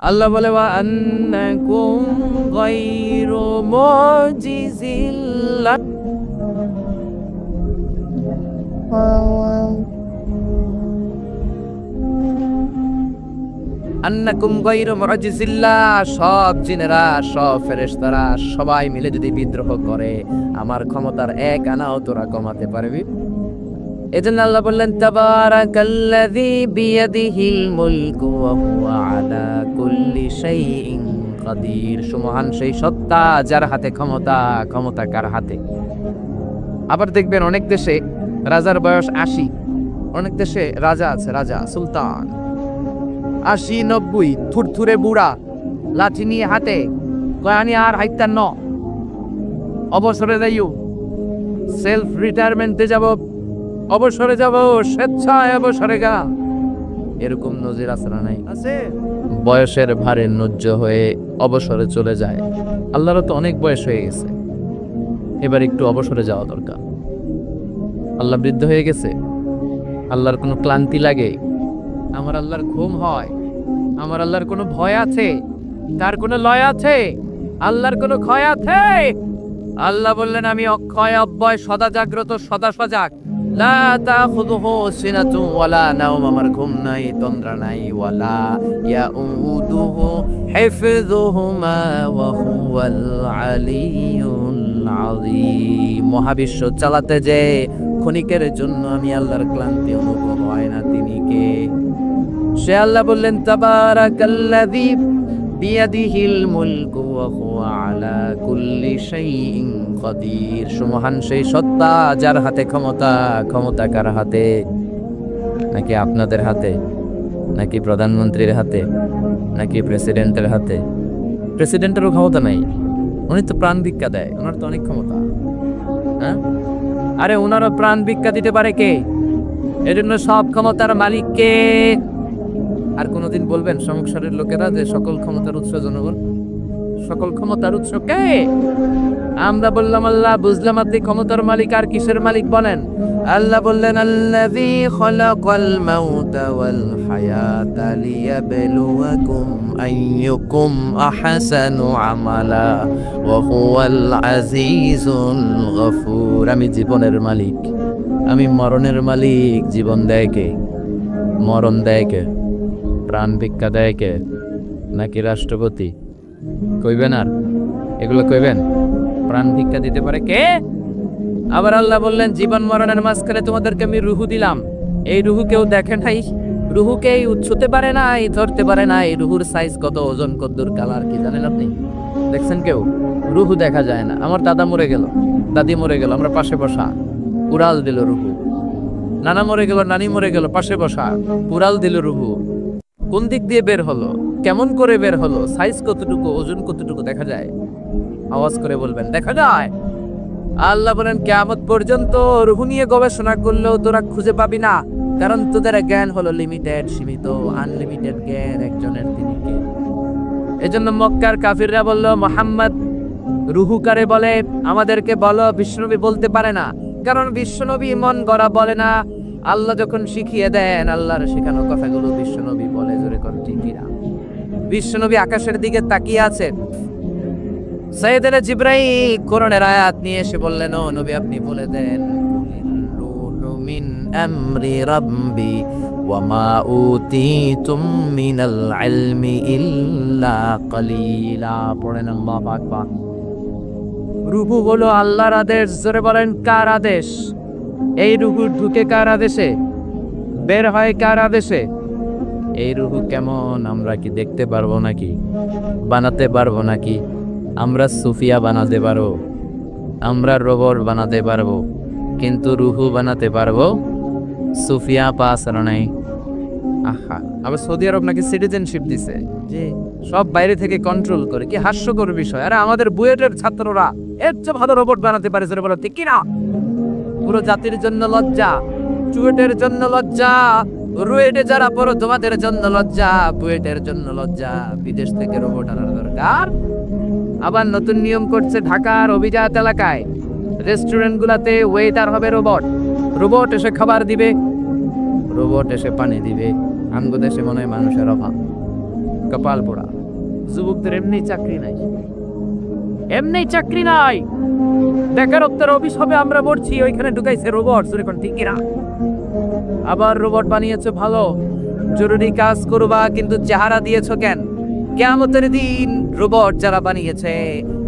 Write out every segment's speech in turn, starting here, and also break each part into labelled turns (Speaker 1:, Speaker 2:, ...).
Speaker 1: আল্লাহ বলে ওয়া আন্নাকুম গায়রু মুজিজিল্লাহ, আন্নাকুম গায়রু মুজিজিল্লাহ, সব জিনেরা সব ফেরেশতারা সবাই মিলে যদি বিদ্রোহ করে আমার ক্ষমতার এক আনাও তোরা কমাতে পারবি? এজন্য আল্লাহ বললেন তাবারাকাল্লাযী বিয়াদিহিল মুলকু ওয়া হুয়া আলা কুল্লি শাইইন কাদির। সুমহান সেই সত্তা যার হাতে ক্ষমতা, ক্ষমতা কার হাতে? আবার দেখবেন অনেক দেশে রাজার বয়স ৮০, অনেক দেশে রাজা আছে, রাজা সুলতান ৮০-৯০, থুরথুরে বুড়া, লাঠি নিয়ে হাতে, কয়ানি আর হাইতার ন, অবসরে যাইও, সেলফ রিটায়ারমেন্টে যাব, অবসরে যাব, স্বেচ্ছায় অবসরে গা। এরকম নজির আছে না নাই? আছে। বয়সের ভারে নজ্জ হয়ে অবসরে চলে যায়। আল্লাহরও তো অনেক বয়স হয়ে গেছে, এবার একটু অবসরে যাওয়া দরকার। আল্লাহ বৃদ্ধ হয়ে গেছে, আল্লাহর কোনো ক্লান্তি লাগে? আমার আল্লাহর ঘুম হয়? আমার আল্লাহর কোনো ভয় আছে? তার কোনো লয় আছে? আল্লাহর কোনো ক্ষয় আছে? আল্লাহ বললেন আমি অক্ষয়, অব্যয়, সদা জাগ্রত, সদা সজাগ। লা তাখুযুহু সিনাতুন ওয়ালা নাওম, আমার ঘুম নাই, তন্দ্রা নাই, ওয়ালা ইয়াউদুহু হিফযুহুমা ওয়া হুয়াল আলিয়্যুল আযীম। মহাবিশ্ব চালাতে যে ক্ষণিকের জন্য আমি আল্লাহর ক্লান্তি অনুভব হয় না, তিনি কে? সে আল্লাহ বললেন তাবারাকাল্লাযী বিয়াদিহিল মুলকু ওয়া হুয়া আলা কুল্লি শাইইন কাদির। সুমহান সেই সত্তা যার হাতে ক্ষমতা, ক্ষমতা কার হাতে? নাকি আপনাদের হাতে, নাকি প্রধানমন্ত্রীর হাতে, নাকি প্রেসিডেন্টের হাতে? প্রেসিডেন্টেরও ক্ষমতা নাই, উনি তো প্রাণ ভিক্ষা দেয়, ওনার তো অনেক ক্ষমতা। হ্যাঁ, আরে ওনারও প্রাণ ভিক্ষা দিতে পারে কে? এজন্য সব ক্ষমতার মালিক কে? আর কোনদিন বলবেন সংসারের লোকেরা যে সকল ক্ষমতার উৎস জনগণ? সকল ক্ষমতার উৎস কে? আমরা বললাম আল্লাহ, বুঝলাম আপনি ক্ষমতার মালিক। আর কিসের মালিক বলেন? আল্লাহ বললেন আল্লাযী খালাকাল মাউতা ওয়াল হায়াতা লিয়াবলুয়াকুম আইয়ুকুম আহসানু আমালা ওয়া হুয়াল আজিজুল গফুর। আমি জীবনের মালিক, আমি মরণের মালিক। জীবন দেয় কে? মরণ দেয় কে? প্রাণ ভিক্ষা দেয় কে? নাকি রাষ্ট্রপতি? কইবেন আর এগুলো কইবেন? প্রাণ ভিক্ষা দিতে পারে কে? আবার আল্লাহ বললেন জীবন মরণের মাঝখানে তোমাদেরকে আমি রুহু দিলাম। এই রুহু কেউ দেখে নাই, রুহুকে ছুঁতে পারে নাই, ধরতে পারে নাই। রুহুর সাইজ কত, ওজন কতদূর, কালার কি জানেন আপনি? দেখছেন কেউ? রুহু দেখা যায় না। আমার দাদা মরে গেল, দাদি মরে গেল, আমরা পাশে বসা, উড়াল দিল রুহু। নানা মরে গেল, নানি মরে গেল, পাশে বসা, উড়াল দিল রুহু। কোন দিক দিয়ে বের হলো, কেমন করে বের হলো, সাইজ কতটুকু, ওজন কতটুকু দেখা যায়? আওয়াজ করে বলবেন দেখা যায়? আল্লাহ বলেন কিয়ামত পর্যন্ত রূহ নিয়ে গবেষণা করলেও তোরা খুঁজে পাবি না, কারণ তোদের জ্ঞান হলো লিমিটেড, সীমিত। আনলিমিটেড জ্ঞান একজনের, তিনি কে? এজন্য মক্কার কাফিররা বলল মুহাম্মদ রূহ কারে বলে, আমাদেরকে বলো। বিশ্বনবী বলতে পারে না, কারণ বিশ্বনবী মন গড়া বলে না। আল্লাহ যখন শিখিয়ে দেন, আল্লাহর শেখানো কথাগুলো বিশ্বনবী বলে। জোরে কর ঠিক কিনা? বিশ্বনবী আকাশের দিকে তাকিয়ে আছে, সাইয়েদনা জিবরাইল কোরআনের আয়াত নিয়ে এসে বললেন ও নবী আপনি বলে দেন রূহু মিন আমরি রাব্বি ওয়া মা উতিতুম মিনাল ইলমি ইল্লা কালিলা। পড়েন আল্লাহু আকবার। রূহু হলো আল্লাহর আদেশ। জোরে বলেন কার আদেশ? এই রূহু ঢুকে কার আদেশে, বের হয় কার আদেশে? এই রূহু কেমন আমরা কি দেখতে পারবো নাকি? বানাতে পারবো নাকি? আমরা সুফিয়া বানাতে পারবো, আমরা রোবট বানাতে পারবো, কিন্তু রুহু বানাতে পারবো? সুফিয়া পাস আর নাই। আহা, আবার সৌদি আরব নাকি সিটিজেনশিপ দিছে, যে সব বাইরে থেকে কন্ট্রোল করে। কি হাস্যকর বিষয়! আরে আমাদের বুয়েটের ছাত্ররা এর চেয়ে ভালো রোবট বানাতে পারে। জোরে বলো ঠিক কিনা? পুরো জাতির জন্য লজ্জা, চুয়েটের জন্য লজ্জা, রুয়েটে যারা পড়ো তোমাদের জন্য লজ্জা, বুয়েটের জন্য লজ্জা। বিদেশ থেকে রোবট আনার দরকার। আবার নতুন নিয়ম করছে ঢাকার অভিজাত এলাকায় রেস্টুরেন্ট গুলাতে ওয়েটার হবে রোবট। রোবট এসে খাবার দিবে, রোবট এসে পানি দিবে। আমগো দেশে মনে হয় মানুষের অভাব। কপাল পোড়া। যুবকদের এমনি চাকরি নাই, এমনি চাকরি নাই, বেকারত্বের অভিশাপে আমরা মরছি। ওইখানে ঢুকাইছে রোবট, ঠিক না? আবার রোবট বানিয়েছে ভালো, জরুরি কাজ করবা, কিন্তু চেহারা দিয়েছো কেন? কিয়ামতের দিন রোবট যারা বানিয়েছে,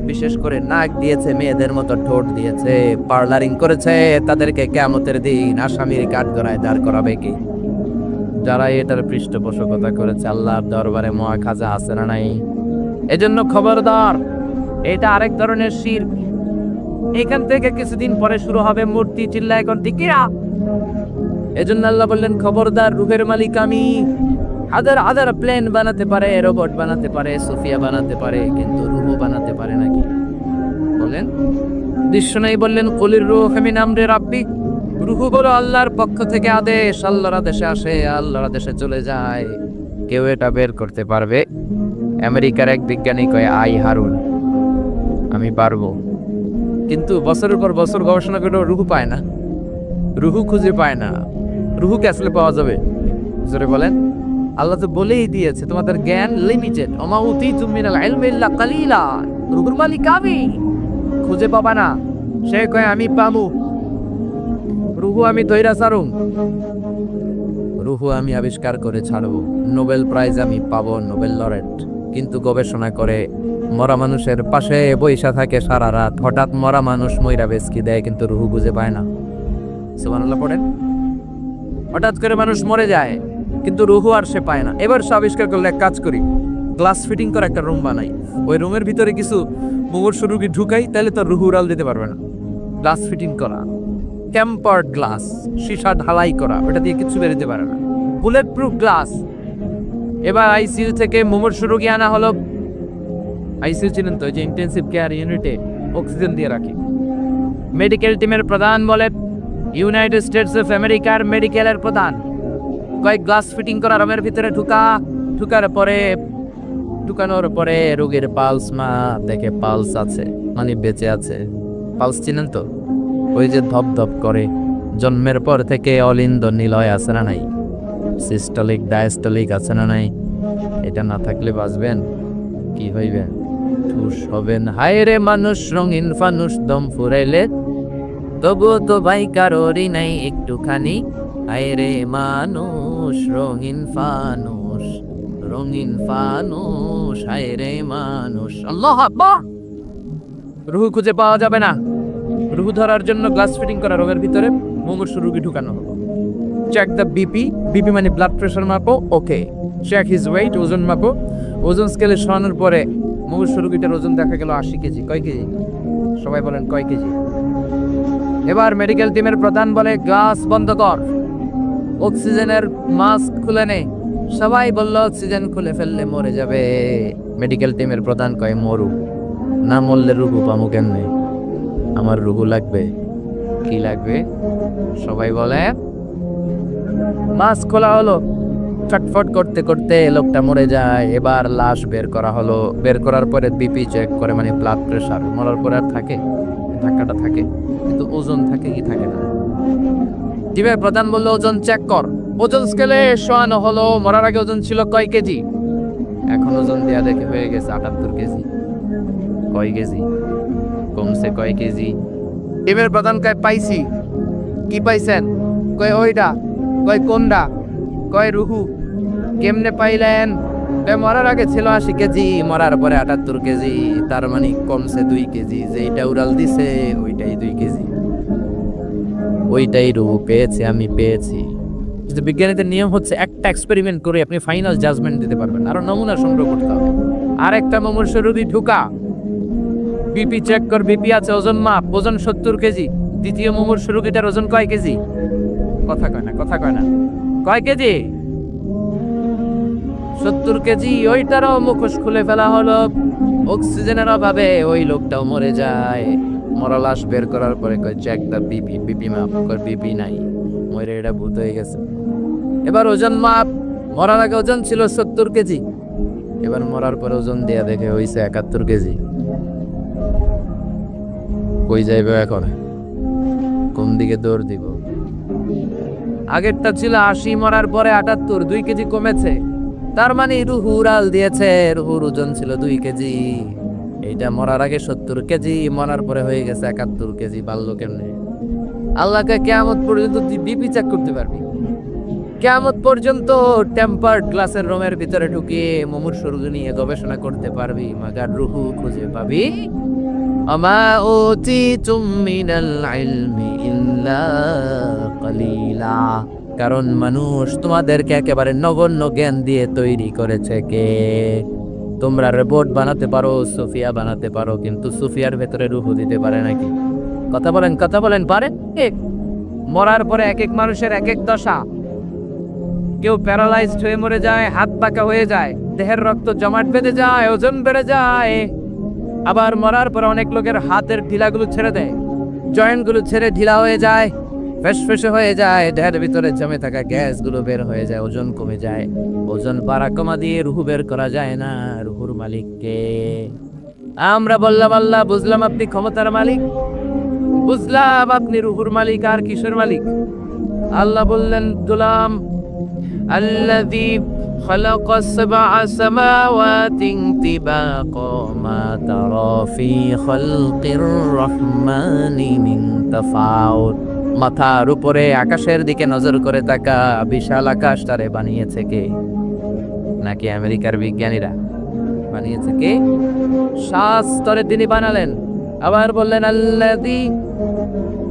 Speaker 1: বিশেষ করে নাক দিয়েছে, মেয়েদের মতো ঠোঁট দিয়েছে, পার্লারিং করেছে, তাদেরকে কিয়ামতের দিন আসামির কাঠগড়ায় দাঁড় করাবে কি? যারা এটার পৃষ্ঠপোষকতা করেছে, আল্লাহর দরবারে মহা খাজা আছে না নাই? এজন্য খবরদার, এটা আরেক ধরনের শিরক। এখান থেকে কিছুদিন পরে শুরু হবে মূর্তি চিল্লা, এখন দিকিরা। এজন্য আল্লাহ বললেন খবরদার, রূহের মালিক আমি। হাজার হাজার প্লেন বানাতে পারে, রোবট বানাতে পারে, সোফিয়া বানাতে পারে, কিন্তু রূহ বানাতে পারে নাকি? বলেন। দৃশ্য নাই বললেন কুলির রূহ মিন আমরি রাব্বি, রূহ বলো আল্লাহর পক্ষ থেকে আদেশ, আল্লাহর আদেশে আসে, আল্লাহর আদেশে চলে যায়। কেউ এটা বের করতে পারবে? আমেরিকার এক বিজ্ঞানী কয়, আই হারুন, আমি পারবো। কিন্তু বছরের পর বছর গবেষণা করে রূহ পায় না, রূহ খুঁজে পায় না। রূহকে আসলে পাওয়া যাবে? জোরে বলেন। আল্লাহ তো বলেই দিয়েছে তোমাদের জ্ঞান লিমিটেড, ওমা উতীতুম মিনাল ইলমি ইল্লা কালিলা। রূহের মালিক আমি, খুঁজে পাবা না। সে কয় আমি পামু, রূহ আমি তৈরা ছাড়ুম, রূহ আমি আবিষ্কার করে ছাড়বো, নোবেল প্রাইজ আমি পাবো, নোবেল লরেট। কিন্তু গবেষণা করে মরা মানুষের পাশে বইসা থাকে সারা রাত, হঠাৎ মরা মানুষ মইরা বেসকি দেয়, কিন্তু রূহ খুঁজে পায় না। সুবহানাল্লাহ পড়েন। হঠাৎ করে মানুষ মরে যায়, কিন্তু রূহ আর সে পায় না। এবার সে আবিষ্কার করলে, এক কাজ করি, গ্লাস ফিটিং করে একটা রুম বানাই, ওই রুমের ভিতরে কিছু মুমূর্ষু রোগী ঢুকাই, তাহলে তো রূহ উড়াল দিতে পারবে না। গ্লাস ফিটিং করা, টেম্পার্ড গ্লাস, সীসা ঢালাই করা, ওটা দিয়ে কিছু বেরোতে পারে না, বুলেট প্রুফ গ্লাস। এবার আইসিইউ থেকে মুমূর্ষু রোগী আনা হলো। আইসিইউ চিনেন তো, যে ইন্টেন্সিভ কেয়ার ইউনিটে অক্সিজেন দিয়ে রাখি। মেডিকেল টিমের প্রধান বলে, ইউনাইটেড স্টেটস অফ আমেরিকার মেডিকেলের প্রধান, কয়েক গ্লাস ফিটিং করা রুমের ভিতরে ঢুকানোর পরে রোগীর পালস মা দেখে পালস আছে, মানে বেঁচে আছে। পালস চিনেন তো, ওই যে ধপ ধপ করে, জন্মের পর থেকে অলিন্দ নিলয় আছে না নাই, সিস্টলিক ডায়াস্টলিক আছে না নাই? এটা না থাকলে বাঁচবেন? কি হইবে? ঠুস হবেন। হায় রে মানুষ রঙিন ফানুষ, দম ফুরাইলে তবুও তো ভাই কারোরই নাই একটুখানি। হায় রে মানুষ রঙিন ফানুষ, রঙিন ফানুষ, হায় রে মানুষ। আল্লাহ আকবার। রূহ খুঁজে পাওয়া যাবে না। রূহ ধরার জন্য গ্লাস ফিটিং করা রোগের ভিতরে মুমূর্ষু রোগী ঢুকানো হলো। চেক দ্য বিপি, বিপি মানে ব্লাড প্রেশার মাপো, ওকে। চেক হিজ ওয়েট, ওজন মাপো। ওজন স্কেলে সরানোর পরে মুমূর্ষু রোগীটার ওজন দেখা গেল 80 কেজি। কয় কেজি? সবাই বলেন কয় কেজি? এবার মেডিকেল টিমের প্রধান বলে, গ্লাস বন্ধ কর, অক্সিজেনের মাস্ক খুলে নে। সবাই বলল অক্সিজেন খুলে ফেললে মরে যাবে। মেডিকেল টিমের প্রধান কয়, মরু না, মরলে রূহ পামু কেমনে? আমার রূহ লাগবে। কি লাগবে? সবাই বলে। মাস্ক খোলা হলো, ছটফট করতে করতে লোকটা মরে যায়। এবার লাশ বের করা হলো। বের করার পরে বিপি চেক করে, মানে ব্লাড প্রেশার। মরার পরে আর থাকে? ধাক্কাটা থাকে, কিন্তু ওজন থাকে কি থাকে না? টিমের প্রধান বললো, ওজন চেক কর। ওজন স্কেলে শোয়ানো হলো। মরার আগে ওজন ছিল কয় কেজি? এখন ওজন দেয়া দেখে হয়ে গেছে 78 কেজি। কয় কেজি? কমছে কয় কেজি? টিমের প্রধান কয়, পাইছি। কি পাইছেন? কয় ওইটা। কয় কোনটা? কয় রুহু। কেমনে পাইলেন? মরার আগে ছিল 80 কেজি, মরার পরে 78 কেজি, তার মানে কমছে 2 কেজি। যেটা উড়াল দিছে ওইটাই 2 কেজি, ওইটাই রুহু পেয়েছে, আমি পেয়েছি। বিজ্ঞানীদের নিয়ম হচ্ছে, একটা এক্সপেরিমেন্ট করে আপনি ফাইনাল জাজমেন্ট দিতে পারবেন, আরো নমুনা সংগ্রহ করতে হবে। আর একটা মুমূর্ষু রোগী ঢুকা, বিপি চেক কর, বিপি আছে, ওজন মাপ, ওজন 70 কেজি। দ্বিতীয় মুমূর্ষু রোগীটার ওজন কয় কেজি? কথা কয় না, কথা কয় না। কয় কেজি? 70 কেজি। ওইটারও মুখোশ খুলে ফেলা হলো। অক্সিজেনের অভাবে ওই লোকটাও মরে যায়। মরা লাশ বের করার পরে কয়, চেক দা বিপি, বিপি মাপ কর, বিপি নাই, মরে এটা ভূত হয়ে গেছে। এবার ওজন মাপ, মরার আগে ওজন ছিল 70 কেজি, এবার মরার পরে ওজন দেয়া দেখে হইছে 71 কেজি। কই যাইবে এখন? কোন দিকে দৌড় দিব? আগেরটা ছিল 80, মরার পরে 78, 2 কেজি কমেছে। তার মানে রুহু উড়াল দিয়েছে। রুহুর ওজন ছিল 2 কেজি, এইটা মরার আগে 70 কেজি, মরার পরে হয়ে গেছে 71 কেজি। বাড়লো কেমনে? আল্লাহকে কিয়ামত পর্যন্ত তুই বিপি চেক করতে পারবি। কিয়ামত পর্যন্ত টেম্পার্ড গ্লাসের রুমের ভিতরে ঢুকিয়ে মুমূর্ষুর নিয়ে গবেষণা করতে পারবি, মাগার রুহু খুঁজে পাবি। আমা উতিতুম মিনাল ইলমি ইল্লা কালিলা। কারণ মানুষ তোমাদেরকে একেবারে নগণ্য জ্ঞান দিয়ে তৈরি করেছে কে? তোমরা রোবট বানাতে পারো, সুফিয়া বানাতে পারো, কিন্তু সুফিয়ার ভেতরে রুহু দিতে পারে নাকি? কথা বলেন পারে? মরার পরে এক এক মানুষের এক এক দশা। কেউ প্যারালাইজড হয়ে মরে যায়, হাত পাকা হয়ে যায়, দেহের রক্ত জমাট বেঁধে যায়, ওজন বেড়ে যায়। আবার মরার পরে অনেক লোকের হাতের ঢিলাগুলো ছেড়ে দেয়, জয়েন্টগুলো ছেড়ে ঢিলা হয়ে যায়, ফেসফেসে হয়ে যায়, দেহের ভিতরে জমে থাকা গ্যাসগুলো বের হয়ে যায়, ওজন কমে যায়। ওজন বাড়া কমা দিয়ে রুহু বের করা যায় না। রুহুর মালিককে আমরা বললাম আল্লাহ, বুঝলাম আপনি ক্ষমতার মালিক, বুঝলাম আপনি রুহুর মালিক, আর কিসের মালিক? আল্লাহ বললেন, গোলাম الذي خلق 7 سماوات طباقا ما ترى في خلق الرحمن من تفاوت। মাথার উপরে আকাশের দিকে নজর করে তাকা, বিশাল আকাশটারে বানিয়েছে কে? নাকি আমেরিকার বিজ্ঞানীরা বানিয়েছে? কে? 7 স্তরে তিনি বানালেন। আবার বললেন, আল্লাযী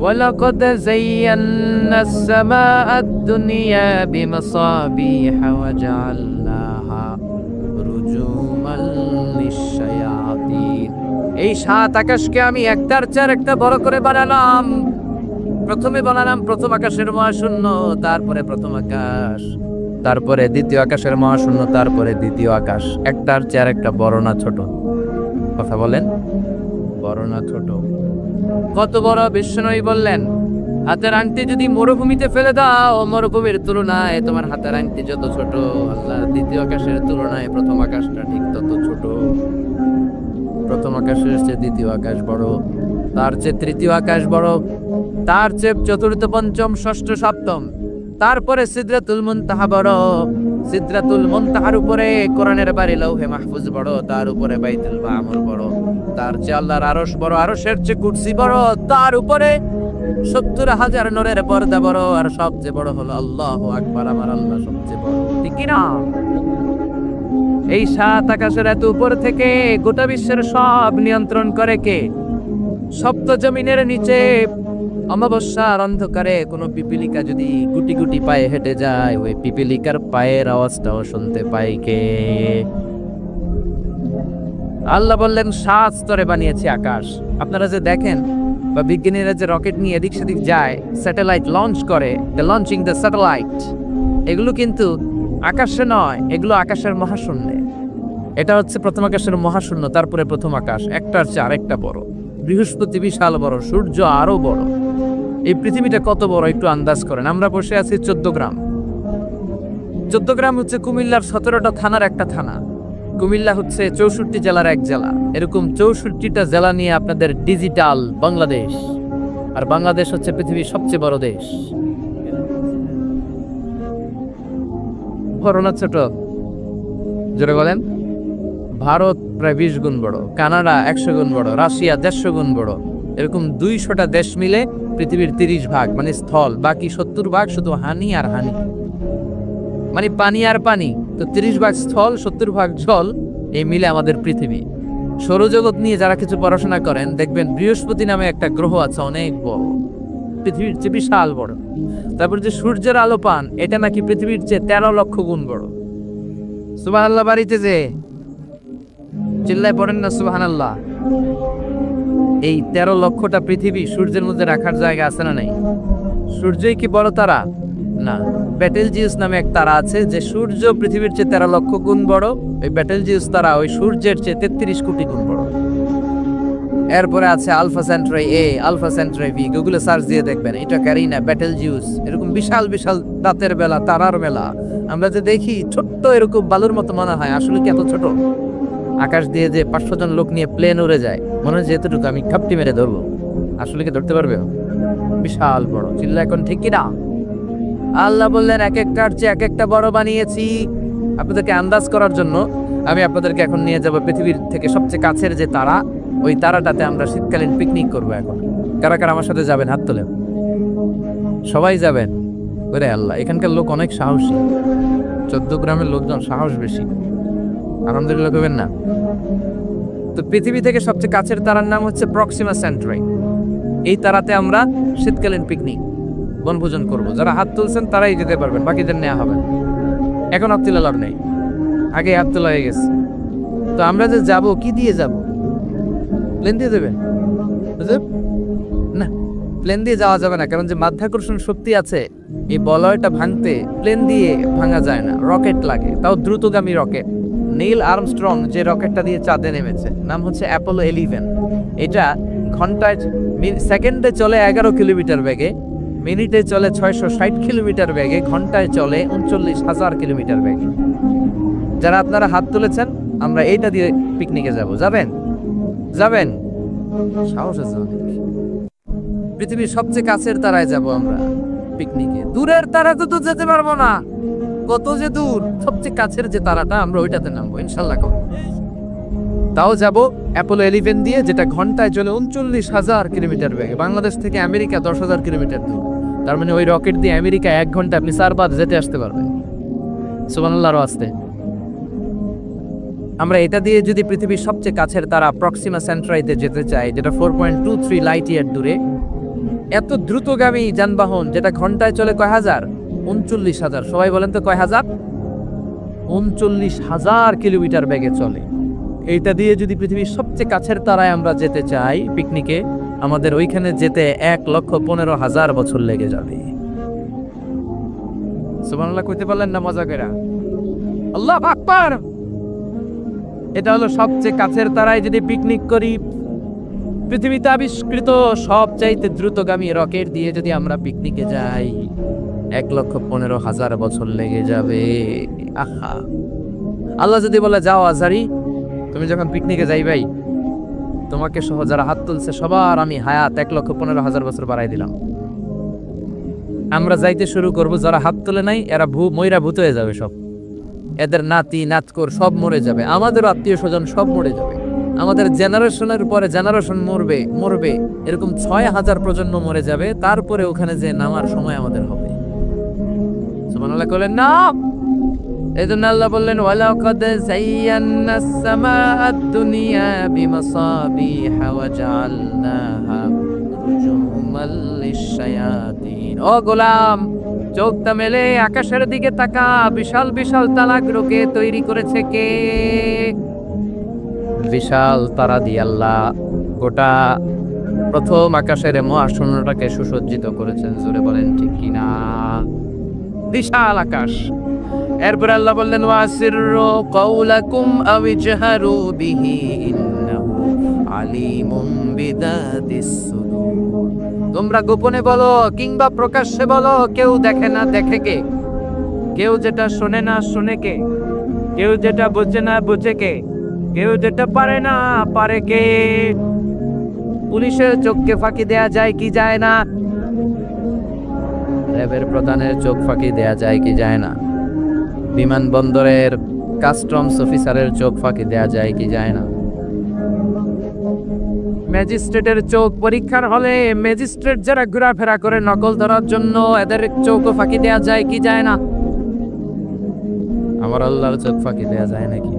Speaker 1: ولقد زينا السماء الدنيا بمصابيح وجعلناها رجوما للشياطين। এই 7 আকাশকে আমি একটার চেয়ে একটা বড় করে বানালাম। প্রথমে বানালাম প্রথম আকাশের মহাশূন্য, তারপরে প্রথম আকাশ, তারপরে দ্বিতীয় আকাশের মহাশূন্য, তারপরে দ্বিতীয় আকাশ। একটার চেয়ে একটা বড় না ছোট? কথা বলেন, বড় না ছোট? কত বড়? বিশ্বনবী বললেন, হাতের আংটি যদি মরুভূমিতে ফেলে দাও, মরুভূমির তুলনায় তোমার হাতের আংটি যত ছোট, আল্লাহ দ্বিতীয় আকাশের তুলনায় প্রথম আকাশটা ঠিক তত ছোট। প্রথম আকাশের চেয়ে দ্বিতীয় আকাশ বড়, তার চেয়ে তৃতীয় আকাশ বড়, তার চেয়ে চতুর্থ, পঞ্চম, ষষ্ঠ, সপ্তম, তারপরে সিদরাতুল মুনতাহা বড়। সিদরাতুল মুনতাহার উপরে কোরআনের বাড়ি লৌহে মাহফুজ বড়, তার উপরে বাইতুল মামুর বড়, তার চেয়ে আল্লাহর আরশ বড়, আরশের চেয়ে কুরসি বড়, তার উপরে 70,000 নূরের পর্দা বড়, আর সবচেয়ে বড় হলো আল্লাহু আকবার, আমার আল্লাহ সবচেয়ে বড়। ঠিক কি না? এই 7 আকাশের এত উপর থেকে গোটা বিশ্বের সব নিয়ন্ত্রণ করে কে? সপ্ত জমিনের নিচে অমাবস্যার অন্ধকারে কোনো পিপিলিকা যদি গুটি গুটি পায়ে হেঁটে যায়, ওই পিপিলিকার পায়ের আওয়াজটাও শুনতে পায় কে? আল্লাহ বললেন, 7 স্তরে বানিয়েছি আকাশ। আপনারা যে দেখেন বা বিজ্ঞানীরা যে রকেট নিয়ে এদিক সেদিক যায়, স্যাটেলাইট লঞ্চ করে, লঞ্চিং দ্য স্যাটেলাইট, এগুলো কিন্তু আকাশে নয়, এগুলো আকাশের মহাশূন্যে। এটা হচ্ছে প্রথম আকাশের মহাশূন্য, তারপরে প্রথম আকাশ, একটার চেয়ে আরেকটা বড়। বৃহস্পতি বিশাল বড়, সূর্য আরো বড়। এই পৃথিবীটা কত বড় একটু আন্দাজ করেন। আমরা বসে আছি 14 গ্রাম। 14 গ্রাম হচ্ছে কুমিল্লার 17টা থানার একটা থানা। কুমিল্লা হচ্ছে 64 জেলার এক জেলা। এরকম 64টা জেলা নিয়ে আপনাদের ডিজিটাল বাংলাদেশ। আর বাংলাদেশ হচ্ছে পৃথিবীর সবচেয়ে বড় দেশ। বড় না ছোট? জোরে বলেন। ভারত প্রায় 20 গুণ বড়, কানাডা 100 গুণ বড়, রাশিয়া 150 গুণ বড়। এরকম 200টা দেশ মিলে পৃথিবীর 30 ভাগ মানে স্থল, বাকি 70 ভাগ শুধু হানি আর হানি, মানে পানি আর পানি। তো 30 ভাগ স্থল, 70 ভাগ জল, এই মিলে আমাদের পৃথিবী। সৌরজগৎ নিয়ে যারা কিছু পড়াশোনা করেন দেখবেন বৃহস্পতি নামে একটা গ্রহ আছে, অনেক বড়, পৃথিবীর চেয়ে বিশাল বড়। তারপর যে সূর্যের আলো পান, এটা নাকি পৃথিবীর চেয়ে 13 লক্ষ গুণ বড়। সুবহানাল্লাহ। বাড়িতে যে চিল্লায় পড়েন না সুবহানাল্লাহ। এই 13 লক্ষটা পৃথিবী সূর্যের মধ্যে রাখার জায়গা আছে না নাই? সূর্যই কি বড় তারা? না। ব্যাটেলজিউস নামে এক তারা আছে, যে সূর্য পৃথিবীর চেয়ে 13 লক্ষ গুণ বড়। ওই ব্যাটেলজিউস তারা ওই সূর্যের চেয়ে 33 কোটি গুণ বড়। এরপরে আছে আলফা সেন্ট্রাই এ, আলফা সেন্ট্রাই বি, গুগলে সার্চ দিয়ে দেখবেন। এটা ক্যারিনা, ব্যাটেলজিউস, এরকম বিশাল বিশাল দাঁতের বেলা, তারার মেলা। আমরা যে দেখি ছোট্ট এরকম বালুর মতো মনে হয়, আসলে কি এত ছোট? আকাশ দিয়ে যে 500 জন লোক নিয়ে প্লেন উড়ে যায়, মনে হয় যেতটুকু আমি খাপটি মেরে ধরবো, আসলে কি ধরতে পারবে? বিশাল বড়। চিল্লা এখন ঠিক কিনা? আল্লাহ বললেন, এক একটার চেয়ে এক একটা বড় বানিয়েছি। আপনাদেরকে আন্দাজ করার জন্য আমি আপনাদেরকে এখন নিয়ে যাব পৃথিবীর থেকে সবচেয়ে কাছের যে তারা, ওই তারাটাতে আমরা শীতকালীন পিকনিক করবো এখন। কারা কারা আমার সাথে যাবেন? হাত তোলেন। সবাই যাবেন? ওরে আল্লাহ, এখানকার লোক অনেক সাহসী। 14 গ্রামের লোকজন সাহস বেশি। আলহামদুলিল্লাহ করবেন না? তো পৃথিবী থেকে সবচেয়ে কাছের তারার নাম হচ্ছে প্রক্সিমা সেন্টারি। এই তারাতে আমরা শীতকালীন পিকনিক বনভোজন করব। যারা হাত তুলছেন তারাই যেতে পারবেন, বাকিদের নেওয়া হবে না। এখন হাত তোলা লাভ নেই, আগে হাত তোলা হয়ে গেছে। তো আমরা যে যাব, কি দিয়ে যাব? প্লেন দিয়ে দেবেন না? প্লেন দিয়ে যাওয়া যাবে না, কারণ যে মাধ্যাকর্ষণ শক্তি আছে এই বলয়টা ভাঙতে প্লেন দিয়ে ভাঙা যায় না, রকেট লাগে, তাও দ্রুতগামী রকেট। নীল আর্মস্ট্রং যে রকেটটা দিয়ে চাঁদে নেমেছে, নাম হচ্ছে অ্যাপোলো 11। এটা ঘন্টায় সেকেন্ডে চলে 11 কিলোমিটার বেগে, মিনিটে চলে 660 কিলোমিটার বেগে, ঘন্টায় চলে 39,000 কিলোমিটার বেগে। যারা আপনারা হাত তুলেছেন, আমরা এইটা দিয়ে পিকনিকে যাব। যাবেন? যাবেন? সাহস আছে অনেক। পৃথিবীর সবচেয়ে কাছের তারায় যাব আমরা পিকনিকে। দূরের তারা তো যেতে পারবো না, কত যে দূর। সবচেয়ে কাছের যে তারাটা, আমরা ওইটাতে নামবো ইনশাল্লাহ। তাও যাব অ্যাপোলো 11 দিয়ে, যেটা ঘন্টায় চলে 39,000 কিলোমিটার বেগে। বাংলাদেশ থেকে আমেরিকা 10,000 কিলোমিটার দূর। তার মানে ওই রকেট দিয়ে আমেরিকা 1 ঘন্টা আপনি 4 বার যেতে আসতে পারবেন। সুবহানাল্লাহর ওয়াস্তে। আমরা এটা দিয়ে যদি পৃথিবীর সবচেয়ে কাছের তারা প্রক্সিমা সেন্টারিতে যেতে চাই, যেটা 4.23 লাইট ইয়ার দূরে, এত দ্রুতগামী যানবাহন যেটা ঘন্টায় চলে কয় হাজার? 39,000। সবাই বলেন তো কয় হাজার? 39,000 কিলোমিটার বেগে চলে। এইটা দিয়ে যদি পৃথিবীর সবচেয়ে কাছের তারায় আমরা যেতে চাই পিকনিকে, আমাদের ওইখানে যেতে 1,15,000 বছর লেগে যাবে। সুবহানাল্লাহ কইতে পারলেন না মজা করে? আল্লাহু আকবার। এটা হলো সবচেয়ে কাছের তারায় যদি পিকনিক করি, পৃথিবীতে আবিষ্কৃত সবচাইতে দ্রুতগামী রকেট দিয়ে যদি আমরা পিকনিকে যাই, 1,15,000 বছর লেগে যাবে। আহা, আল্লাহ যদি বলে যাও আজারি, তুমি যখন পিকনিকে যাই ভাই, তোমাকে সহ যারা হাত তুলছে সবার আমি হায়াত 1,15,000 বছর বাড়াই দিলাম। আমরা যাইতে শুরু করব, যারা হাত তুলে নাই এরা ময়রা ভূত হয়ে যাবে সব। এদের নাতি নাতকর সব মরে যাবে, আমাদের আত্মীয় স্বজন সব মরে যাবে, আমাদের জেনারেশনের পরে জেনারেশন মরবে, এরকম 6,000 প্রজন্ম মরে যাবে। তারপরে ওখানে যে নামার সময় আমাদের হবে। সুবহানাল্লাহ বলেন না? এজন্য আল্লাহ বললেন, ওয়ালাকাদ যায়্যানাস সামাআদ দুনিয়া বিমাসাবিহা ওয়া জাআলনাহা রুজুমান লিশ-শায়াতিন। ও গোলাম, চোখটা মেলে আকাশের দিকে তাকা, বিশাল বিশাল তারাগুলোকে তৈরি করেছে কে? বিশাল তারা দিয়ে আল্লাহ গোটা প্রথম আকাশের মহাশূন্যটাকে সুসজ্জিত করেছেন। জোরে বলেন ঠিক কিনা? বিশাল আকাশ। এরপর আল্লাহ বললেন, ওয়াসিররু কাওলাকুম আও ইজহারু বিহি ইন্নাহু আলিমুম বিযাতিস সুদূর। তোমরা গোপনে বলো কিংবা প্রকাশ্যে বলো, কেউ দেখে না দেখে কে? কেউ যেটা শোনে না শোনে কে? কেউ যেটা বোঝে না বোঝে কে? কেউ যেটা পারে না পারে কে? পুলিশের চোখকে ফাঁকি দেয়া যায় কি যায় না? র্যাবের প্রধানের চোখ ফাঁকি দেয়া যায় কি যায় না? বিমানবন্দরের কাস্টমস অফিসারের চোখ ফাঁকি দেয়া যায় কি যায় না? ম্যাজিস্ট্রেটের চোখ পরীক্ষার হলে ম্যাজিস্ট্রেট যারা ঘোরাফেরা করে নকল ধরার জন্য, এদের চোখও ফাঁকি দেয়া যায় কি যায় না? আমার আল্লাহর চোখ ফাঁকি দেয়া যায় নাকি?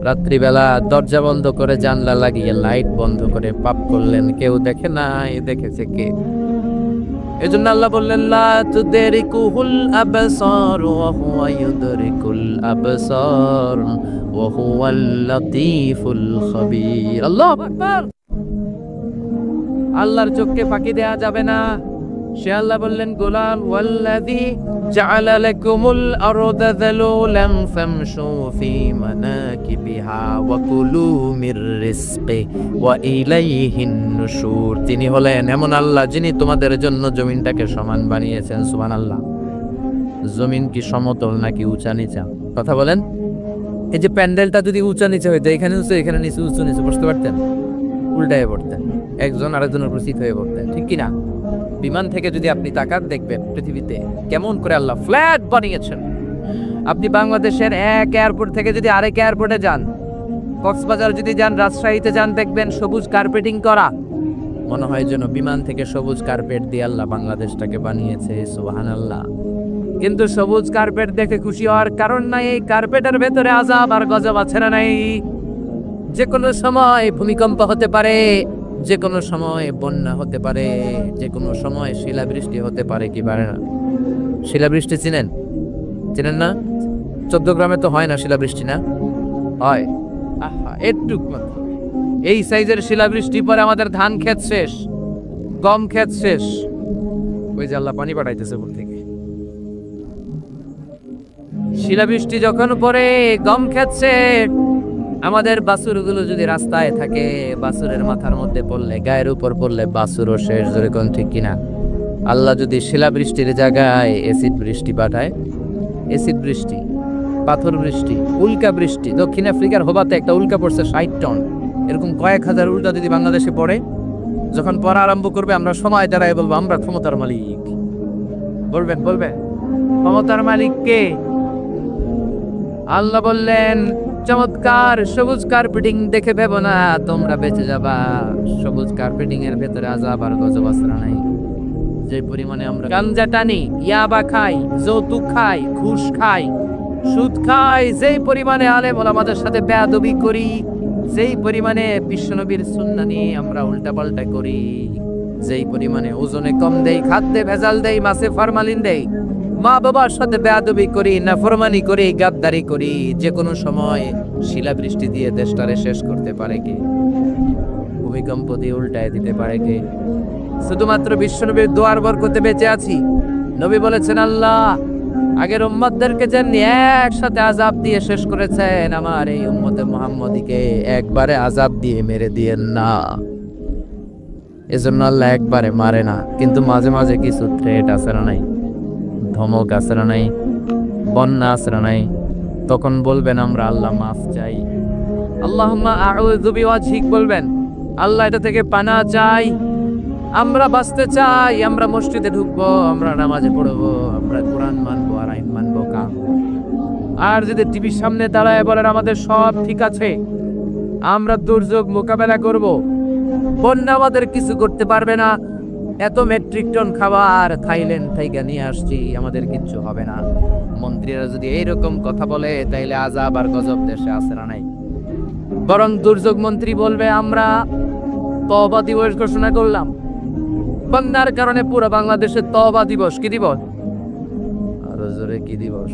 Speaker 1: রাত্রিবেলা দরজা বন্ধ করে জানলা লাগিয়ে লাইট বন্ধ করে পাপ করলেন, কেউ দেখে নাই, দেখেছে কে? এজন্য আল্লাহ বললেন, লা তুদরিকুহুল আবসার ওয়া হুয়া ইউদরিকুল আবসার ওয়া হুয়াল লাতীফুল খাবীর। আল্লাহু আকবার। আল্লাহর চোখকে ফাঁকি দেয়া যাবে না। সে আল্লাহ বললেন, গোলাম, ওয়াল্লাযী জাআলা লাকুমুল আরদা যালুলান ফামশু ফি মানাকিবিহা ওয়া কুলু মির রিজকি ওয়া ইলাইহিন নুশুর। তিনি হলেন এমন আল্লাহ যিনি তোমাদের জন্য জমিনটাকে সমান বানিয়েছেন। সুবহানাল্লাহ। জমিন কি সমতল নাকি উঁচা নিচা? কথা বলেন। এই যে প্যান্ডেলটা যদি উঁচা নিচা হইতো, এখানে উঁচু এখানে নিচু, উঁচু নিচু বসতে পারতেন? উল্টায় পড়তেন, একজন আরেকজনের উপর চিত হয়ে পড়তেন, ঠিক কিনা? বিমান থেকে যদি আপনি তাকান দেখবেন পৃথিবীতে কেমন করে আল্লাহ ফ্ল্যাট বানিয়েছেন, আপনি বাংলাদেশের এক এয়ারপোর্ট থেকে যদি আরেক এয়ারপোর্টে যান, কক্সবাজার যদি যান, রাজশাহীতে যান, দেখবেন সবুজ কার্পেটিং করা। মনে হয় যেন বিমান থেকে সবুজ কার্পেট দিয়ে আল্লাহ বাংলাদেশটাকে বানিয়েছে। সুবহানাল্লাহ। কিন্তু সবুজ কার্পেট দেখে খুশি হওয়ার কারণ নাই, এই কার্পেটের ভেতরে আযাব আর গজব আছে না নাই? যে কোনো সময় ভূমিকম্প হতে পারে, যে কোনো সময় বন্যা হতে পারে, যে কোনো সময় শিলাবৃষ্টি হতে পারে। কি পারে না? শিলাবৃষ্টি চিনেন? চিনেন না? 14 গ্রামে তো হয় না শিলাবৃষ্টি, না হয়? আহা, একটুক মাত্র এই সাইজের শিলাবৃষ্টি পরে আমাদের ধান ক্ষেত শেষ, গম ক্ষেত শেষ। ওই যে আল্লাহ পানি পাঠাইতেছে উপর থেকে। শিলাবৃষ্টি যখন পরে গম ক্ষেত শেষ, আমাদের বাছুরগুলো যদি রাস্তায় থাকে, বাছুরের মাথার মধ্যে পড়লে, গায়ের উপর পড়লে বাছুরও শেষ। ধরে কোন ঠিক কিনা? আল্লাহ যদি শিলাবৃষ্টির জায়গায় এসিড বৃষ্টি পাঠায়, এসিড বৃষ্টি, পাথর বৃষ্টি, উল্কা বৃষ্টি। দক্ষিণ আফ্রিকার হোবাতে একটা উল্কা পড়ছে 60 টন। এরকম কয়েক হাজার উল্কা যদি বাংলাদেশে পড়ে, যখন পড়া আরম্ভ করবে, আমরা সময় দাঁড়ায় বলবো আমরা ক্ষমতার মালিক। বলবেন ক্ষমতার মালিক কে? আল্লাহ বললেন, চমৎকার সবুজ কার্পেটিং দেখে ভেবো না তোমরা বেঁচে যাবা। সবুজ কার্পেটিং এর ভেতরে আযাব আর গজব আছে না নাই? যে পরিমাণে আমরা গাঞ্জা টানি, ইয়াবা খাই, যৌতুক খাই, ঘুষ খাই, সুদ খাই, যেই পরিমাণে আলেম ওলামাদের সাথে বেয়াদবি করি, যেই পরিমাণে বিশ্বনবীর সুন্নাহ নিয়ে আমরা উল্টাপাল্টা করি, যেই পরিমাণে ওজনে কম দেই, খাদ্যে ভেজাল দেই, মাছে ফরমালিন দেই, মা বাবার সাথে বেয়াদবি করি, নাফরমানি করি, গাদ্দারি করি, যে কোনো সময় শিলাবৃষ্টি দিয়ে দেশটারে শেষ করতে পারে কে? ভূমিকম্প দিয়ে উল্টায় দিতে পারে কে? শুধুমাত্র বিশ্বনবীর দোয়ার বরকতে বেঁচে আছি। নবী বলেছেন, আল্লাহ আগের উম্মতদেরকে যেমনি একসাথে আযাব দিয়ে শেষ করেছেন, আমার এই উম্মতে মুহাম্মদীকে একবারে আযাব দিয়ে মেরে দিয়েন না। এজন্য আল্লাহ একবারে মারে না, কিন্তু মাঝে মাঝে কিছু থ্রেট আছে না নাই? ধমক আছে না নাই? বন্যা আছে না নাই? তখন বলবেন আমরা আল্লাহ মাফ চাই, আল্লাহুম্মা আউযু বিওয়াজহিক বলবেন, আল্লাহ এটা থেকে পানা চাই, আমরা বাঁচতে চাই, আমরা মসজিদে ঢুকবো, আমরা নামাজে পড়বো, আমরা কোরআন মানবো আর আইন মানবো কাম। আর যদি টিভির সামনে দাঁড়ায় বলেন আমাদের সব ঠিক আছে, আমরা দুর্যোগ মোকাবেলা করব, বন্যা আমাদের কিছু করতে পারবে না, এত মেট্রিক টন খাবার থাইল্যান্ড থেকে নিয়ে আসছি, আমাদের কিচ্ছু হবে না। মন্ত্রীরা যদি এইরকম কথা বলে, তাইলে আযাব আর গজব দেশে আসে না নাই? বরং দুর্যোগ মন্ত্রী বলবে, আমরা তওবা দিবস ঘোষণা করলাম, বন্যার কারণে পুরো বাংলাদেশে তওবা দিবস। কি দিবস? আরো জোরে, কি দিবস?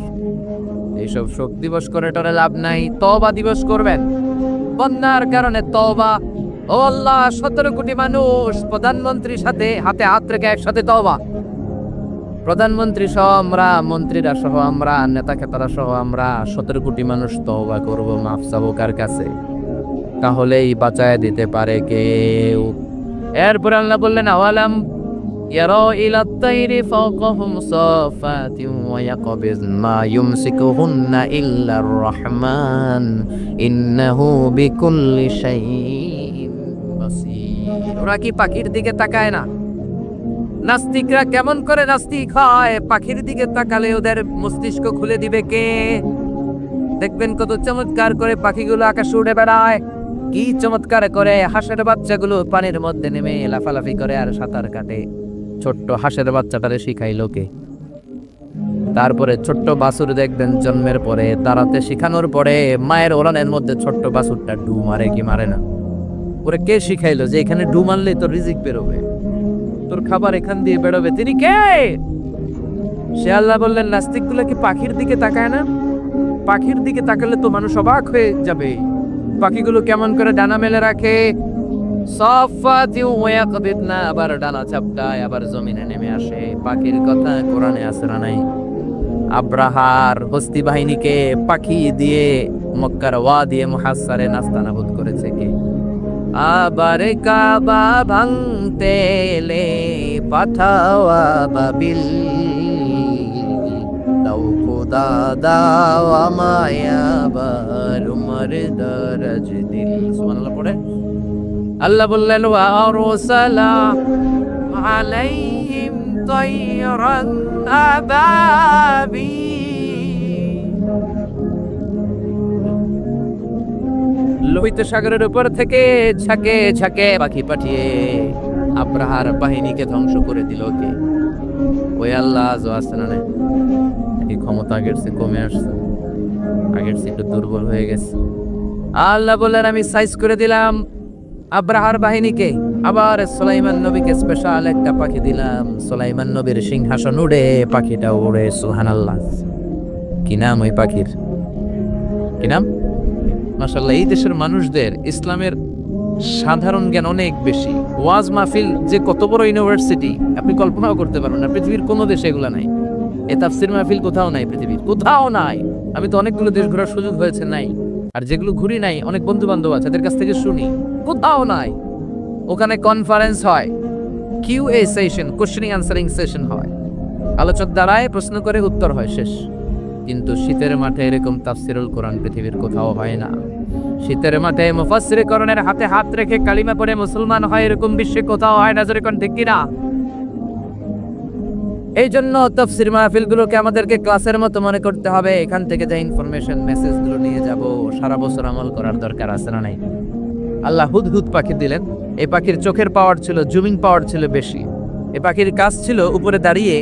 Speaker 1: এইসব শোক দিবস করে টরে লাভ নাই, তওবা দিবস করবেন। বন্যার কারণে তওবা। ও আল্লাহ, 17 কোটি মানুষ প্রধানমন্ত্রীর সাথে হাতে হাত রেখে একসাথে তওবা। প্রধানমন্ত্রী সহ আমরা, মন্ত্রীরা সহ আমরা, নেতা খেতারা সহ আমরা 17 কোটি মানুষ তওবা করব, মাফ চাবো কার কাছে? তাহলেই বাঁচায় দিতে পারে কেউ। এরপর আল্লাহ বললেন, আওয়ালাম ইয়ারাউ ইলাত তাইরি ফাওকাহুম সাফাতিন ওয়া ইয়াকবিজ মা ইউমসিকুহুন্না ইল্লার রহমান ইন্নাহু বিকুল্লি শাইইন বাসীর। ওরা কি পাখির দিকে তাকায় না? নাস্তিকরা কেমন করে নাস্তিক হয়? পাখির দিকে তাকালে ওদের মস্তিষ্ক খুলে দিবে কে? দেখবেন কত চমৎকার করে পাখিগুলো আকাশে উড়ে বেড়ায়, কি চমৎকার করে হাঁসের বাচ্চাগুলো পানির মধ্যে নেমে লাফালাফি করে আর সাঁতার কাটে। ছোট্ট হাঁসের বাচ্চাটারে শিখাইলো কে? তারপরে ছোট্ট বাছুর দেখবেন জন্মের পরে দাঁড়াতে শিখানোর পরে মায়ের ওলানের মধ্যে ছোট্ট বাছুরটা ডু মারে কি মারে না? ওরে কে শিখাইলো যে এখানে ডু মারলে তোর রিজিক বেরোবে, তোর খাবার এখান দিয়ে বেরোবে? তিনি কে? সে আল্লাহ বললেন, নাস্তিকগুলো কি পাখির দিকে তাকায় না? পাখির দিকে তাকালে তো মানুষ অবাক হয়ে যাবে। পাখিগুলো কেমন করে ডানা মেলে রাখে, আবার ডানা চাপটায়, আবার জমিনে নেমে আসে। পাখির কথা কোরআনে আছে না নাই? আব্রাহার হস্তি বাহিনীকে পাখি দিয়ে মক্কার ওয়াদি মুহাসসারে নাস্তানাবুদ করেছে কে? আবার কাবা ভাঙতে এলে পাঠাও আবাবিল, দাও খোদা দাও আমায় আবার উমর দরজ দিল। সুবহানাল্লাহ পড়ে আল্লাহ বললেন, ওয়া আরসালা আলাইহিম তায়রান আবাবিল, লোহিত সাগরের উপর থেকে ঝাঁকে ঝাঁকে পাখি পাঠিয়ে আব্রাহার বাহিনীকে ধ্বংস করে দিল কে? ওই আল্লাহ। আজও আসছে না নাই? এই ক্ষমতা আগের চেয়ে কমে আসছে, আগের চেয়ে একটু দুর্বল হয়ে গেছে। আল্লাহ বললেন আমি সাইজ করে দিলাম আব্রাহার বাহিনীকে। আবার সুলাইমান নবীকে স্পেশাল একটা পাখি দিলাম। সুলাইমান নবীর সিংহাসন উড়ে, পাখিটা উড়ে। সুবহানাল্লাহ। কি নাম ওই পাখির? কি নাম? মাশাআল্লাহ, এই দেশের মানুষদের ইসলামের সাধারণ জ্ঞান অনেক বেশি। ওয়াজ মাহফিল যে কত বড় ইউনিভার্সিটি আপনি কল্পনাও করতে পারবেন না। পৃথিবীর কোনো দেশে এগুলা নাই। এ তাফসির মাহফিল কোথাও নাই, পৃথিবীর কোথাও নাই। আমি তো অনেকগুলো দেশ ঘোরার সুযোগ হয়েছে, নাই। আর যেগুলো ঘুরি নাই, অনেক বন্ধু বান্ধব আছে, তাদের কাছ থেকে শুনি, কোথাও নাই। ওখানে কনফারেন্স হয়, QA session, questioning answering session হয়, আলোচক দাঁড়ায়, প্রশ্ন করে, উত্তর হয়, শেষ। কিন্তু শীতের মাঠে এরকম তাফসিরুল কোরআন পৃথিবীর কোথাও হয় না। শীতের মাঠে মুফাসসিরে কোরআনের হাতে হাত রেখে কালিমা পড়ে মুসলমান হয়, এরকম বিশ্বে কোথাও হয় না। জোরে কোন ঠিক কিনা? এই জন্য তাফসির মাহফিলগুলোকে আমাদেরকে ক্লাসের মতো মনে করতে হবে। এখান থেকে যে ইনফরমেশন, মেসেজগুলো নিয়ে যাব, সারা বছর আমল করার দরকার আছে না নাই? আল্লাহ হুদহুদ পাখি দিলেন। এই পাখির চোখের পাওয়ার ছিল, জুমিং পাওয়ার ছিল বেশি। এই পাখির কাজ ছিল উপরে দাঁড়িয়ে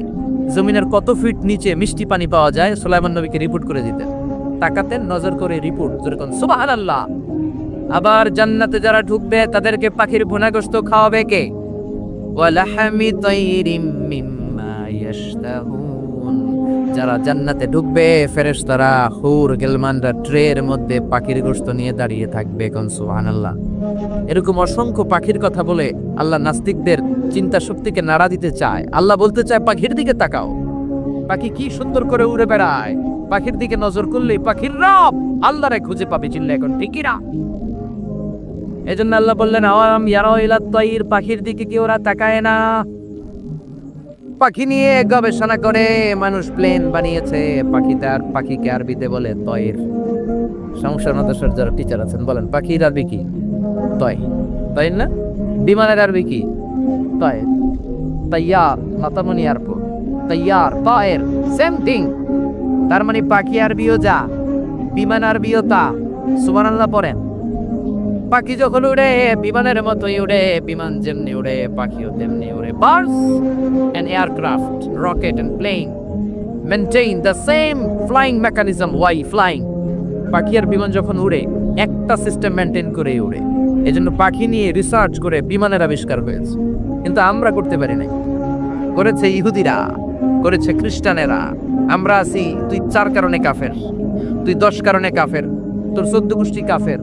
Speaker 1: জমিনের কত ফিট নিচে মিষ্টি পানি পাওয়া যায় সুলাইমান নবীকে রিপোর্ট করে দিতেন। তাকাতেন, নজর করে রিপোর্ট। যেরকম সুবহানাল্লাহ। আবার জান্নাতে যারা ঢুকবে তাদেরকে পাখির ভুনাগোশত খাওয়াবে কে? ওয়ালাহামি তাইরিম মিম্মা ইয়াশতাহুন। যারা জান্নাতে ঢুকবে ফেরেশতারা, হুর গিলমানরা ট্রের মধ্যে পাখির গোশত নিয়ে দাঁড়িয়ে থাকবে। কোন সুবহানাল্লাহ। এরকম অসংখ্য পাখির কথা বলে আল্লাহ নাস্তিকদের চিন্তা শক্তিকে নাড়া দিতে চায়। আল্লাহ বলতে চায় পাখির দিকে তাকাও, পাখি কি সুন্দর করে উড়ে বেড়ায়। পাখির দিকে নজর করলেই পাখির রব আল্লাহরে খুঁজে পাবে। চিল্লা এখন ঠিকই না? এজন্য আল্লাহ বললেন আওয়ালাম ইয়ারাউ ইলাত তাইর, পাখির দিকে কি ওরা তাকায় না? পাখি নিয়ে গবেষণা করে মানুষ প্লেন বানিয়েছে। পাখিকে আরবিতে বলে তয়ের। সংসার মাদ্রাসার যারা টিচার আছেন বলেন পাখির আরবি কি? তয়। তাই না? বিমানের আরবি কি? তয়ের। তাইয়ার, মাতামনি এয়ারপোর্ট, তাইয়ার, তয়ের, সেম থিং। তার মানে পাখি আরবিও যা, বিমান আরবিও তা। সুবহানাল্লাহ পড়েন। পাখি যখন উড়ে বিমানের মতোই উড়ে, বিমান যেমনি উড়ে পাখিও তেমনি উড়ে। Birds and aircraft, rocket and plane maintain the same flying mechanism. Why flying? পাখি আর বিমান যখন উড়ে একটা সিস্টেম মেইনটেইন করে উড়ে। এজন্য পাখি নিয়ে রিসার্চ করে বিমানের আবিষ্কার হয়েছে। কিন্তু আমরা করতে পারি নাই। করেছে ইহুদিরা, করেছে খ্রিস্টানেরা। আমরা আছি তুই 4 কারণে কাফের, তুই 10 কারণে কাফের, তোর 14 গোষ্ঠী কাফের।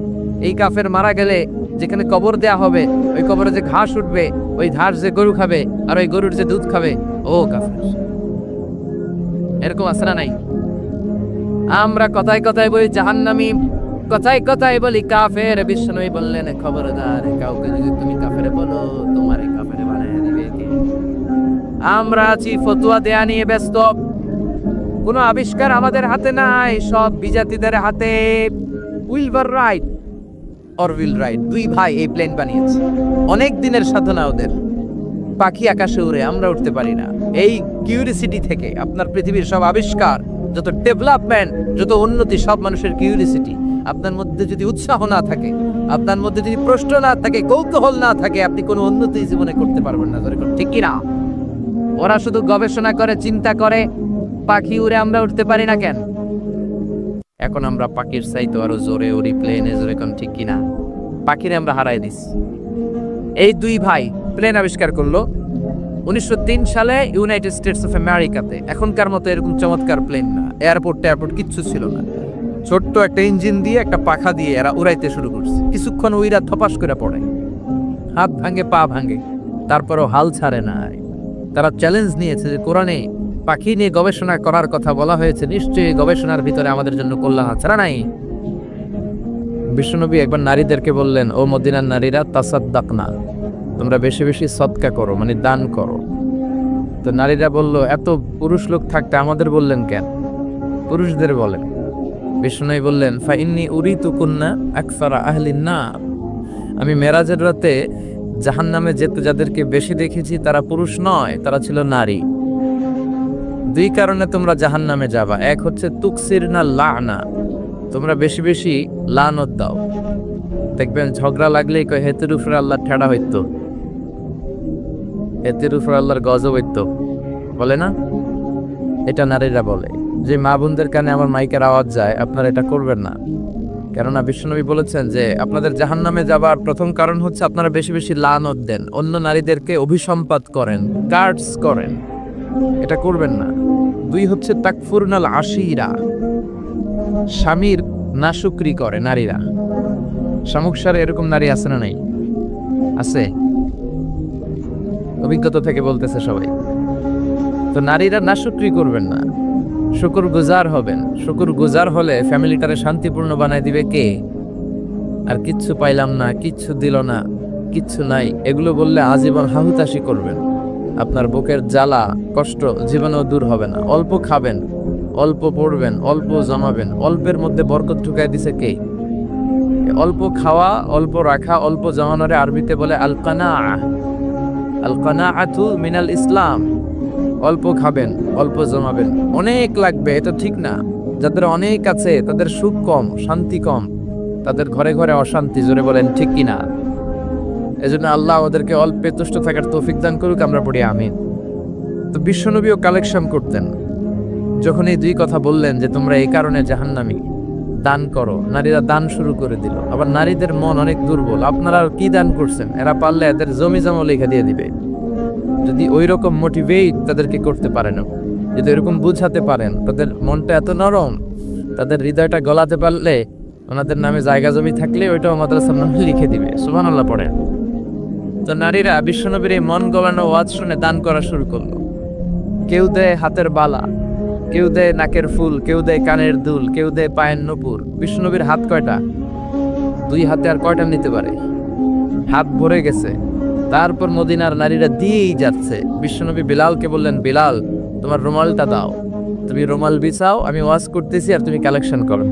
Speaker 1: এই কাফের মারা গেলে যেখানে কবর দেয়া হবে, ওই কবরে যে ঘাস উঠবে, ওই ঘাস যে গরু খাবে, আর ওই গরুর যে দুধ খাবে, ও কাফের। এরকম আছে না নাই? আমরা কথায় কথায় বলি জাহান্নামী, কথায় কথায় বলি কাফের। বিষ্ণু বললেন খবরদার, কাউকে যদি তুমি কাফের বলো তোমারে কাফের বানায় দিবে কে? আমরা আছি ফতোয়া দেয়া নিয়ে ব্যস্ত। কোনো আবিষ্কার আমাদের হাতে নাই, সব বিজাতিদের হাতে। উইলবার রাইট অরভিল রাইট, 2 ভাই এই প্লেন বানিয়েছে। অনেক দিনের সাধনা ওদের। পাখি আকাশে উড়ে, আমরা উঠতে পারি না। এই কিউরিসিটি থেকে আপনার পৃথিবীর সব আবিষ্কার, যত ডেভেলপমেন্ট, যত উন্নতি, সব মানুষের কিউরিসিটি। আপনার মধ্যে যদি উৎসাহ না থাকে, আপনার মধ্যে যদি প্রশ্ন না থাকে, কৌতূহল না থাকে, আপনি কোনো উন্নতি জীবনে করতে পারবেন না। ঠিক কি না? ওরা শুধু গবেষণা করে, চিন্তা করে। পাখি উড়ে, আমরা উঠতে পারি না কেন? এখন আমরা পাখির চাইতে আরো জোরে উড়ি, প্লেনে জোরে। কোন ঠিক কিনা? পাখিরে আমরা হারাই দিছি। এই 2 ভাই প্লেন আবিষ্কার করলো 1903 সালে ইউনাইটেড স্টেটস অফ আমেরিকাতে। এখনকার মতো এরকম চমৎকার প্লেন না, এয়ারপোর্ট কিচ্ছু ছিল না। ছোট্ট একটা ইঞ্জিন দিয়ে, একটা পাখা দিয়ে এরা উড়াইতে শুরু করছে। কিছুক্ষণ উইরা থপাস করে পড়ে, হাত ভাঙে, পা ভাঙে, তারপরও হাল ছাড়ে না। তারা চ্যালেঞ্জ নিয়েছে যে কোরআনে পাখি নিয়ে গবেষণা করার কথা বলা হয়েছে, নিশ্চয়ই গবেষণার ভিতরে আমাদের জন্য কল্যাণ আছে না নাই? বিশ্বনবী একবার নারীদেরকে বললেন, ও মদিনার নারীরা, তাসাদ্দাকনা, তোমরা বেশি বেশি সদকা করো, মানে দান করো। তো নারীরা বলল, এত পুরুষ লোক থাকতে আমাদের বললেন কেন? পুরুষদের বলেন। বিশ্বনবী বললেন, ফাইন্নী উরিতুকুন্না আকসারা আহলিন নার, আমি মেরাজের রাতে জাহান্নামে যেতে যাদেরকে বেশি দেখেছি তারা পুরুষ নয়, তারা ছিল নারী। 2 কারণে তোমরা জাহান্নামে যাবা। এক হচ্ছে তুকসিরনা লানা, তোমরা বেশি বেশি লানত দাও। দেখবেন ঝগড়া লাগলেই কয় হেতের উপরে আল্লাহ ঠেড়া হইতো, হেতের উপরে আল্লাহর গজব হইতো, বলে না? এটা নারীরা বলে। যে মা বোনদের কানে আমার মাইকের আওয়াজ যায়, আপনারা এটা করবেন না। কেননা বিশ্বনবী বলেছেন যে আপনাদের জাহান্নামে যাবার প্রথম কারণ হচ্ছে আপনারা বেশি বেশি লানত দেন, অন্য নারীদেরকে অভিসম্পাত করেন, কার্ডস করেন। এটা করবেন না। 2 হচ্ছে তাকফুরনাল আশিরা, স্বামীর নাশুকরি করে নারীরা। শামুকসারে এরকম নারী আছে না নাই? আছে, অভিজ্ঞতা থেকে বলতেছে সবাই। তো নারীরা নাশুকরি করবেন না, শুকর গুজার হবেন। শুকর গুজার হলে ফ্যামিলিটারে শান্তিপূর্ণ বানায় দিবে কে? আর কিচ্ছু পাইলাম না, কিচ্ছু দিল না, কিচ্ছু নাই, এগুলো বললে আজীবন হাহুতাশি করবেন। আপনার বুকের জ্বালা কষ্ট জীবনেও দূর হবে না। অল্প খাবেন, অল্প পড়বেন, অল্প জমাবেন, অল্পের মধ্যে বরকত ঢুকাই দিছে কে? অল্প খাওয়া, অল্প রাখা, অল্প জমানোরে আরবিতে বলে আল কানাআ। আল কানাআতু মিনাল ইসলাম। অল্প খাবেন, অল্প জমাবেন, অনেক লাগবে এটা ঠিক না। যাদের অনেক আছে তাদের সুখ কম, শান্তি কম, তাদের ঘরে ঘরে অশান্তি। জোরে বলেন ঠিক কিনা? এজন্য আল্লাহ ওদেরকে অল্পে তুষ্ট থাকার তৌফিক দান করুক, আমরা পড়ি আমিন। তো বিশ্বনবীও কালেকশন করতেন। যখন এই 2 কথা বললেন যে তোমরা এই কারণে জাহান্নামী, দান করো, নারীরা দান শুরু করে দিল। আবার নারীদের মন অনেক দুর্বল, আপনারা কি দান করছেন? এরা পারলে এদের জমি জমা লেখা দিয়ে দিবে। যদি ওই রকম মোটিভেট তাদেরকে করতে পারেন, যদি এরকম বুঝাতে পারেন, তাদের মনটা এত নরম, তাদের হৃদয়টা গলাতে পারলে, ওনাদের নামে জায়গা জমি থাকলে ওইটাও মাদ্রাসার নামে লিখে দিবে। সুবহানাল্লাহ পড়ে। তো নারীরা বিশ্বনবীর এই মন গলানো ওয়াজ শুনে দান করা শুরু করলো। কেউ দেয় হাতের বালা, কেউ দেয় নাকের ফুল, কেউ দেয় কানের দুল, কেউ দেয় পায়ের নূপুর। বিশ্বনবীর হাত কয়টা? 2 হাতে আর কয়টা নিতে পারে? হাত ভরে গেছে। তারপর মদিনার নারীরা দিয়েই যাচ্ছে। বিশ্বনবী বিলালকে বললেন, বিলাল তোমার রুমালটা দাও, তুমি রুমাল বিছাও, আমি ওয়াজ করতেছি আর তুমি কালেকশন করো।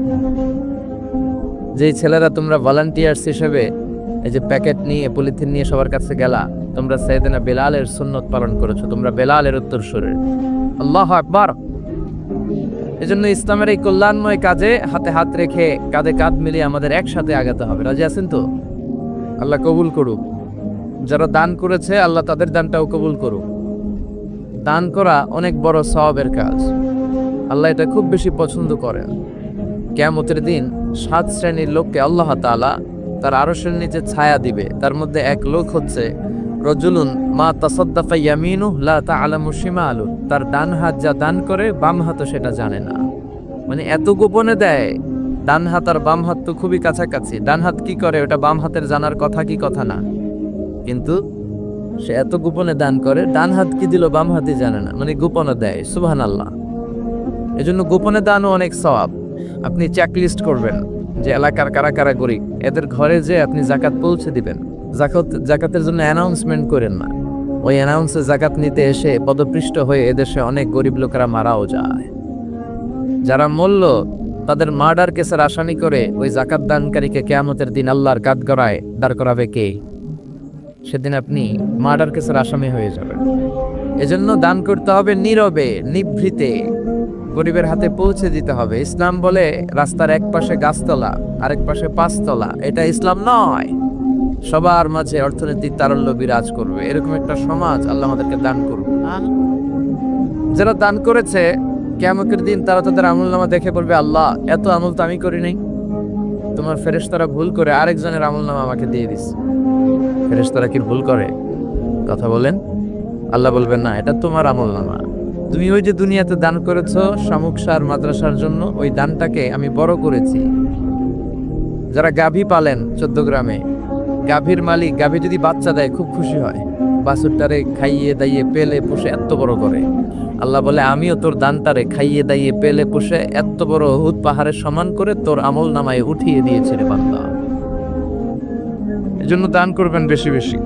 Speaker 1: যেই ছেলেরা তোমরা ভলান্টিয়ার্স হিসেবে এই যে প্যাকেট নিয়ে, পলিথিন নিয়ে সবার কাছে গেলা, তোমরা সাইয়েদনা বিলালের সুন্নত পালন করেছো, তোমরা বিলালের উত্তরসূরি। আল্লাহু আকবার। এজন্য ইসলামের এই কল্যাণময় কাজে হাতে হাত রেখে, কাঁধে কাঁধ মিলিয়ে আমাদের একসাথে আগাতে হবে। রাজি আছেন তো? আল্লাহ কবুল করুক। যারা দান করেছে আল্লাহ তাদের দানটাও কবুল করুক। দান করা অনেক বড় সওয়াবের কাজ, আল্লাহ এটা খুব বেশি পছন্দ করেন। কিয়ামতের দিন 7 শ্রেণীর লোককে আল্লাহ তাআলা তার আরশের নিচে ছায়া দিবে। তার মধ্যে এক লোক হচ্ছে রজুলুন মা তাসাদ্দাকা ইয়ামিনুহু লা তা'লামু শিমালু। তার ডান হাত যা দান করে বাম হাতও সেটা জানে না। মানে এত গোপনে দেয়। ডান হাত আর বাম হাত তো খুবই কাছাকাছি। ডান হাত কি করে ওটা বাম হাতের জানার কথা কি কথা না, কিন্তু সে এত গোপনে দান করে, ডান হাত কি দিল বাম হাতই জানে না, মানে গোপনে দেয়। সুবহানাল্লাহ। এজন্য গোপনে দানও অনেক সওয়াব। আপনি চেকলিস্ট করবেন যে এলাকার কারা কারা গরিব, এদের ঘরে যে আপনি যাকাত পৌঁছে দিবেন। যাকাতের জন্য অ্যানাউন্সমেন্ট করেন না, ওই অ্যানাউন্সে যাকাত নিতে এসে পদপৃষ্ট হয়ে এদেশে অনেক গরিব লোকেরা মারাও যায়। যারা মরল তাদের মার্ডার কেসের আসামি করে ওই যাকাত দানকারীকে কিয়ামতের দিন আল্লাহর কাঠগড়ায় দাঁড় করাবে কে? সেদিন আপনি মার্ডার কেসের আসামি হয়ে যাবেন। এজন্য দান করতে হবে নীরবে, নিভৃতে, গরিবের হাতে পৌঁছে দিতে হবে। ইসলাম বলে রাস্তার এক পাশে গাছতলা, আরেক পাশে 5 তলা, এটা ইসলাম নয়। সবার মাঝে অর্থনৈতিক তারল্য বিরাজ করবে, এরকম একটা সমাজ আল্লাহ আমাদেরকে দান করুন। যারা দান করেছে কিয়ামতের দিন তারা তাদের আমলনামা দেখে বলবে, আল্লাহ এত আমল তো আমি করি নাই, তোমার ফেরেশতারা ভুল করে আরেকজনের আমলনামা আমাকে দিয়ে দিছে। ফেরেশতারা কি ভুল করে? কথা বলেন। আল্লাহ বলবেন না, এটা তোমার আমলনামা। তুমি ওই যে দুনিয়াতে দান করেছো শামুকসার মাদ্রাসার জন্য, ওই দানটাকে আমি বড় করেছি। যারা গাভী পালেন 14 গ্রামে, গাভীর মালিক গাভী যদি বাচ্চা দেয় খুব খুশি হয়, বাছুরটারে খাইয়ে দাইয়ে পেলে পুষে এত বড় করে। আল্লাহ বলে আমিও তোর দানটারে খাইয়ে দাইয়ে পেলে পুষে এত বড় উহুদ পাহাড়ের সমান করে তোর আমল নামায় উঠিয়ে দিয়েছে রে বান্দা। এজন্য দান করবেন বেশি বেশি।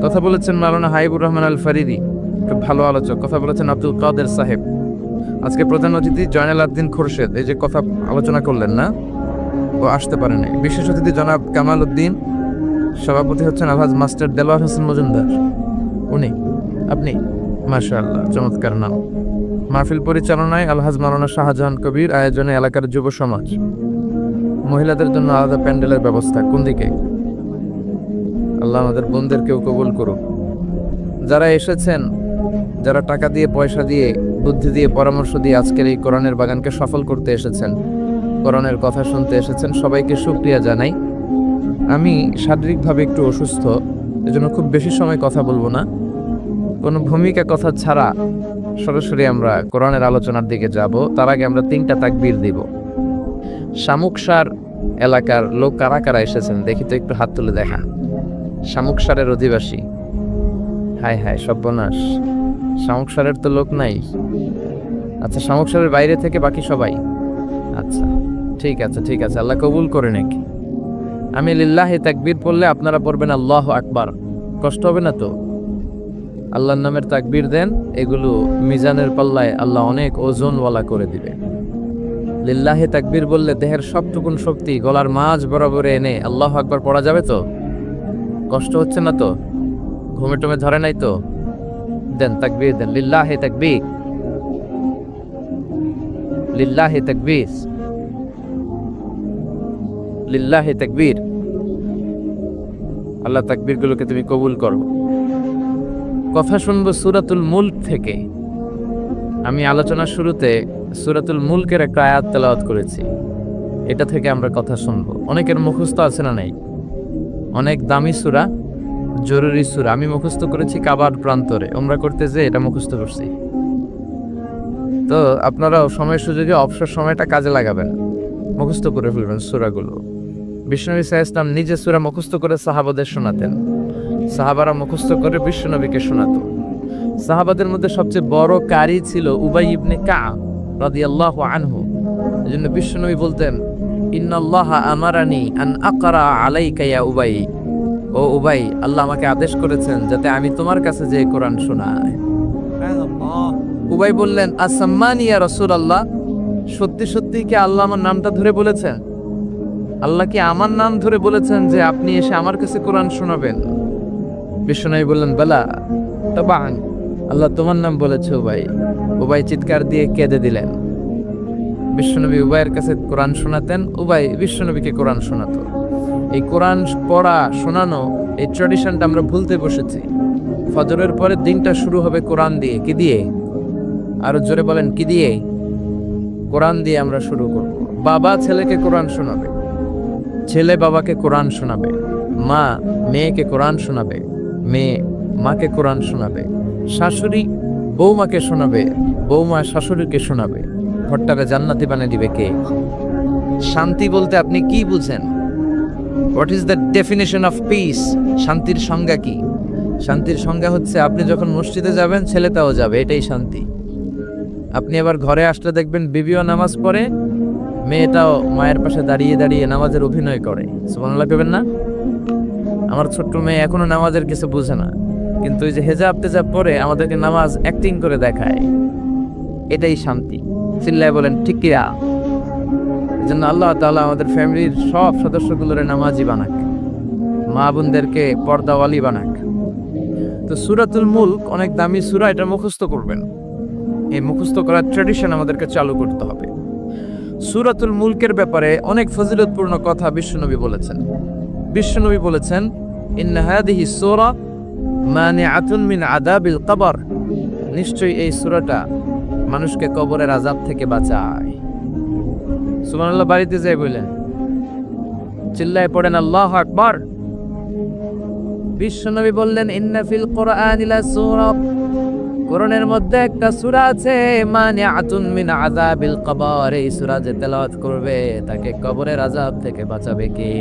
Speaker 1: কথা বলেছেন মাওলানা হাবিবুর রহমান আল ফারিদি, খুব ভালো আলোচক। কথা বলেছেন আব্দুল কাদের সাহেব। আজকে প্রধান অতিথি জয়নাল আবদিন খোরশেদ, এই যে কথা আলোচনা করলেন না, ও আসতে পারে নাই। বিশেষ অতিথি জনাব কামাল উদ্দিন, সভাপতি হচ্ছেন আলহাজ মাস্টার দেলোয়ার হোসেন মজুমদার, উনি। আপনি মাশাআল্লাহ, চমৎকার নাম। মাহফিল পরিচালনায় আলহাজ মাওলানা শাহজাহান কবির, আয়োজনে এলাকার যুব সমাজ। মহিলাদের জন্য আলাদা প্যান্ডেলের ব্যবস্থা কোন দিকে? আল্লাহ আমাদের বোনদেরকেও কবুল করুক। যারা এসেছেন, যারা টাকা দিয়ে, পয়সা দিয়ে, বুদ্ধি দিয়ে, পরামর্শ দিয়ে আজকের এই কোরআনের বাগানকে সফল করতে এসেছেন, কোরআনের কথা শুনতে এসেছেন, সবাইকে শুকরিয়া জানাই। আমি শারীরিকভাবে একটু অসুস্থ, এজন্য খুব বেশি সময় কথা বলবো না। কোনো ভূমিকা কথা ছাড়া সরাসরি আমরা কোরআনের আলোচনার দিকে যাব। তার আগে আমরা 3টা তাকবীর দিব। শামুকসার এলাকার লোক কারা কারা এসেছেন দেখি তো, একটু হাত তুলে দেখা। শামুকসারের অধিবাসী? হায় হায় সর্বনাশ, শামুকসারের তো লোক নাই। আচ্ছা, শামুকসারের বাইরে থেকে বাকি সবাই? আচ্ছা, ঠিক আছে ঠিক আছে, আল্লাহ কবুল করে নাকি। আমি লিল্লাহি তাকবীর পড়লে আপনারা পড়বেন আল্লাহু আকবার। কষ্ট হবে না তো? আল্লাহর নামের তাকবীর দেন, এগুলো মিজানের পাল্লায় আল্লাহ অনেক ওজনওয়ালা করে দিবে। লিল্লাহি তাকবীর বললে দেহের সবটুকুন শক্তি গলার মাঝ বরাবরে এনে আল্লাহু আকবার পড়া যাবে তো? কষ্ট হচ্ছে না তো? ঘুমে টুমে ধরে নাই তো? দেন তাকবীর দেন, লিল্লাহি তাকবীর, লিল্লাহি তাকবীর, লিল্লাহি তাকবীর। আল্লাহ তাকবীরগুলোকে তুমি কবুল করো। কথা শুনবো সূরাতুল মুলক থেকে। আমি আলোচনার শুরুতে সূরাতুল মুলকের একটা আয়াত তেলাওয়াত করেছি, এটা থেকে আমরা কথা শুনবো। অনেকের মুখস্থ আছে না নাই? অনেক দামি সূরা, জরুরি সূরা। আমি মুখস্থ করেছি কাবার প্রান্তরে উমরা করতে যে, এটা মুখস্থ করছি। তো আপনারাও সময় সুযোগে অবসর সময়টা কাজে লাগাবেন, মুখস্থ করে ফেলবেন সূরাগুলো। বিশ্বনবী সাল্লাল্লাহু আলাইহি ওয়াসাল্লাম নিজে সূরা মুখস্থ করে সাহাবাদের শোনাতেন, সাহাবারা মুখস্থ করে বিশ্বনবীকে শোনাতো। সাহাবাদের মধ্যে সবচেয়ে বড় কারি ছিল উবাই ইবনে কাব রাদিয়াল্লাহু আনহু। এজন্য বিশ্বনবী বলতেন, ইন্নাল্লাহা আমারানি আন আকরা আলাইকা ইয়া উবাই। ও উবাই, আল্লাহ আমাকে আদেশ করেছেন যাতে আমি তোমার কাছে যে কোরআন শোনাই। উবাই বললেন, আসাম্মানি ইয়া রাসূলুল্লাহ, সত্যি সত্যি কি আল্লাহ আমার নামটা ধরে বলেছেন? আল্লাহ কি আমার নাম ধরে বলেছেন যে আপনি এসে আমার কাছে কোরআন শোনাবেন? বিশ্বনবী বললেন, বালা তাবান, আল্লাহ তোমার নাম বলেছে উবাই। উবাই চিৎকার দিয়ে কেঁদে দিলেন। বিশ্বনবী উবাইয়ের কাছে কোরআন শোনাতেন, উবাই বিশ্বনবীকে কোরআন শোনাতো। এই কোরআন পড়া শোনানো, এই ট্র্যাডিশনটা আমরা ভুলতে বসেছি। ফজরের পরে দিনটা শুরু হবে কোরআন দিয়ে। কি দিয়ে? আরো জোরে বলেন, কি দিয়ে? কোরআন দিয়ে আমরা শুরু করব। বাবা ছেলেকে কোরআন শোনাবে, ছেলে বাবাকে কোরআন শোনাবে, মা মেয়েকে কোরআন শোনাবে, মেয়ে মাকে কোরআন শোনাবে, শাশুড়ি বৌমাকে শোনাবে, বৌমা শাশুড়িকে শোনাবে। ঘরটাকে জান্নাতি বানিয়ে দিবে কে? শান্তি বলতে আপনি কি বুঝেন? What is the definition of piece? শান্তির সংজ্ঞা কি? শান্তির সংজ্ঞা হচ্ছে আপনি যখন মসজিদে যাবেন ছেলেটাও যাবে, এটাই শান্তি। আপনি আবার ঘরে আসলে দেখবেন বিবিও নামাজ পড়ে, মেয়েটাও মায়ের পাশে দাঁড়িয়ে দাঁড়িয়ে নামাজের অভিনয় করে। সুবহানাল্লাহ কইবেন না? আমার ছোট্ট মেয়ে এখনো নামাজের কিছু বুঝে না, কিন্তু ওই যে হেজাব তেজাব পরে আমাদেরকে নামাজ অ্যাক্টিং করে দেখায়, এটাই শান্তি। চিল্লায় বলেন ঠিক কিনা? এজন্য আল্লাহ তাআলা আমাদের ফ্যামিলির সব সদস্যগুলোরে নামাজি বানাক, মা বোনদেরকে পর্দাওয়ালি বানাক। তো সূরাতুল মুলক অনেক দামি সূরা, এটা মুখস্থ করবেন। এই মুখস্থ করার ট্র্যাডিশন আমাদেরকে চালু করতে হবে। সূরাতুল মুলকের ব্যাপারে অনেক ফজিলতপূর্ণ কথা বিশ্বনবী বলেছেন। বিশ্বনবী বলেছেন, ইন্না হাদিহি সূরা মানিআতুন মিন আযাবিল কবর। নিশ্চয়ই এই সূরাটা মানুষকে কবরের আযাব থেকে বাঁচায়। সুবহানাল্লাহ বাড়িতে যাই বলেন, চিল্লায় পড়েন আল্লাহু আকবার। বিশ্বনবী বললেন, ইন্না ফিল কুরআনি লা সূরা, কোরআনের মধ্যে একটা সূরা আছে মানিআতুন মিন আযাবিল কবর। এই সূরা যে তেলাওয়াত করবে তাকে কবরের আযাব থেকে বাঁচাবে কে?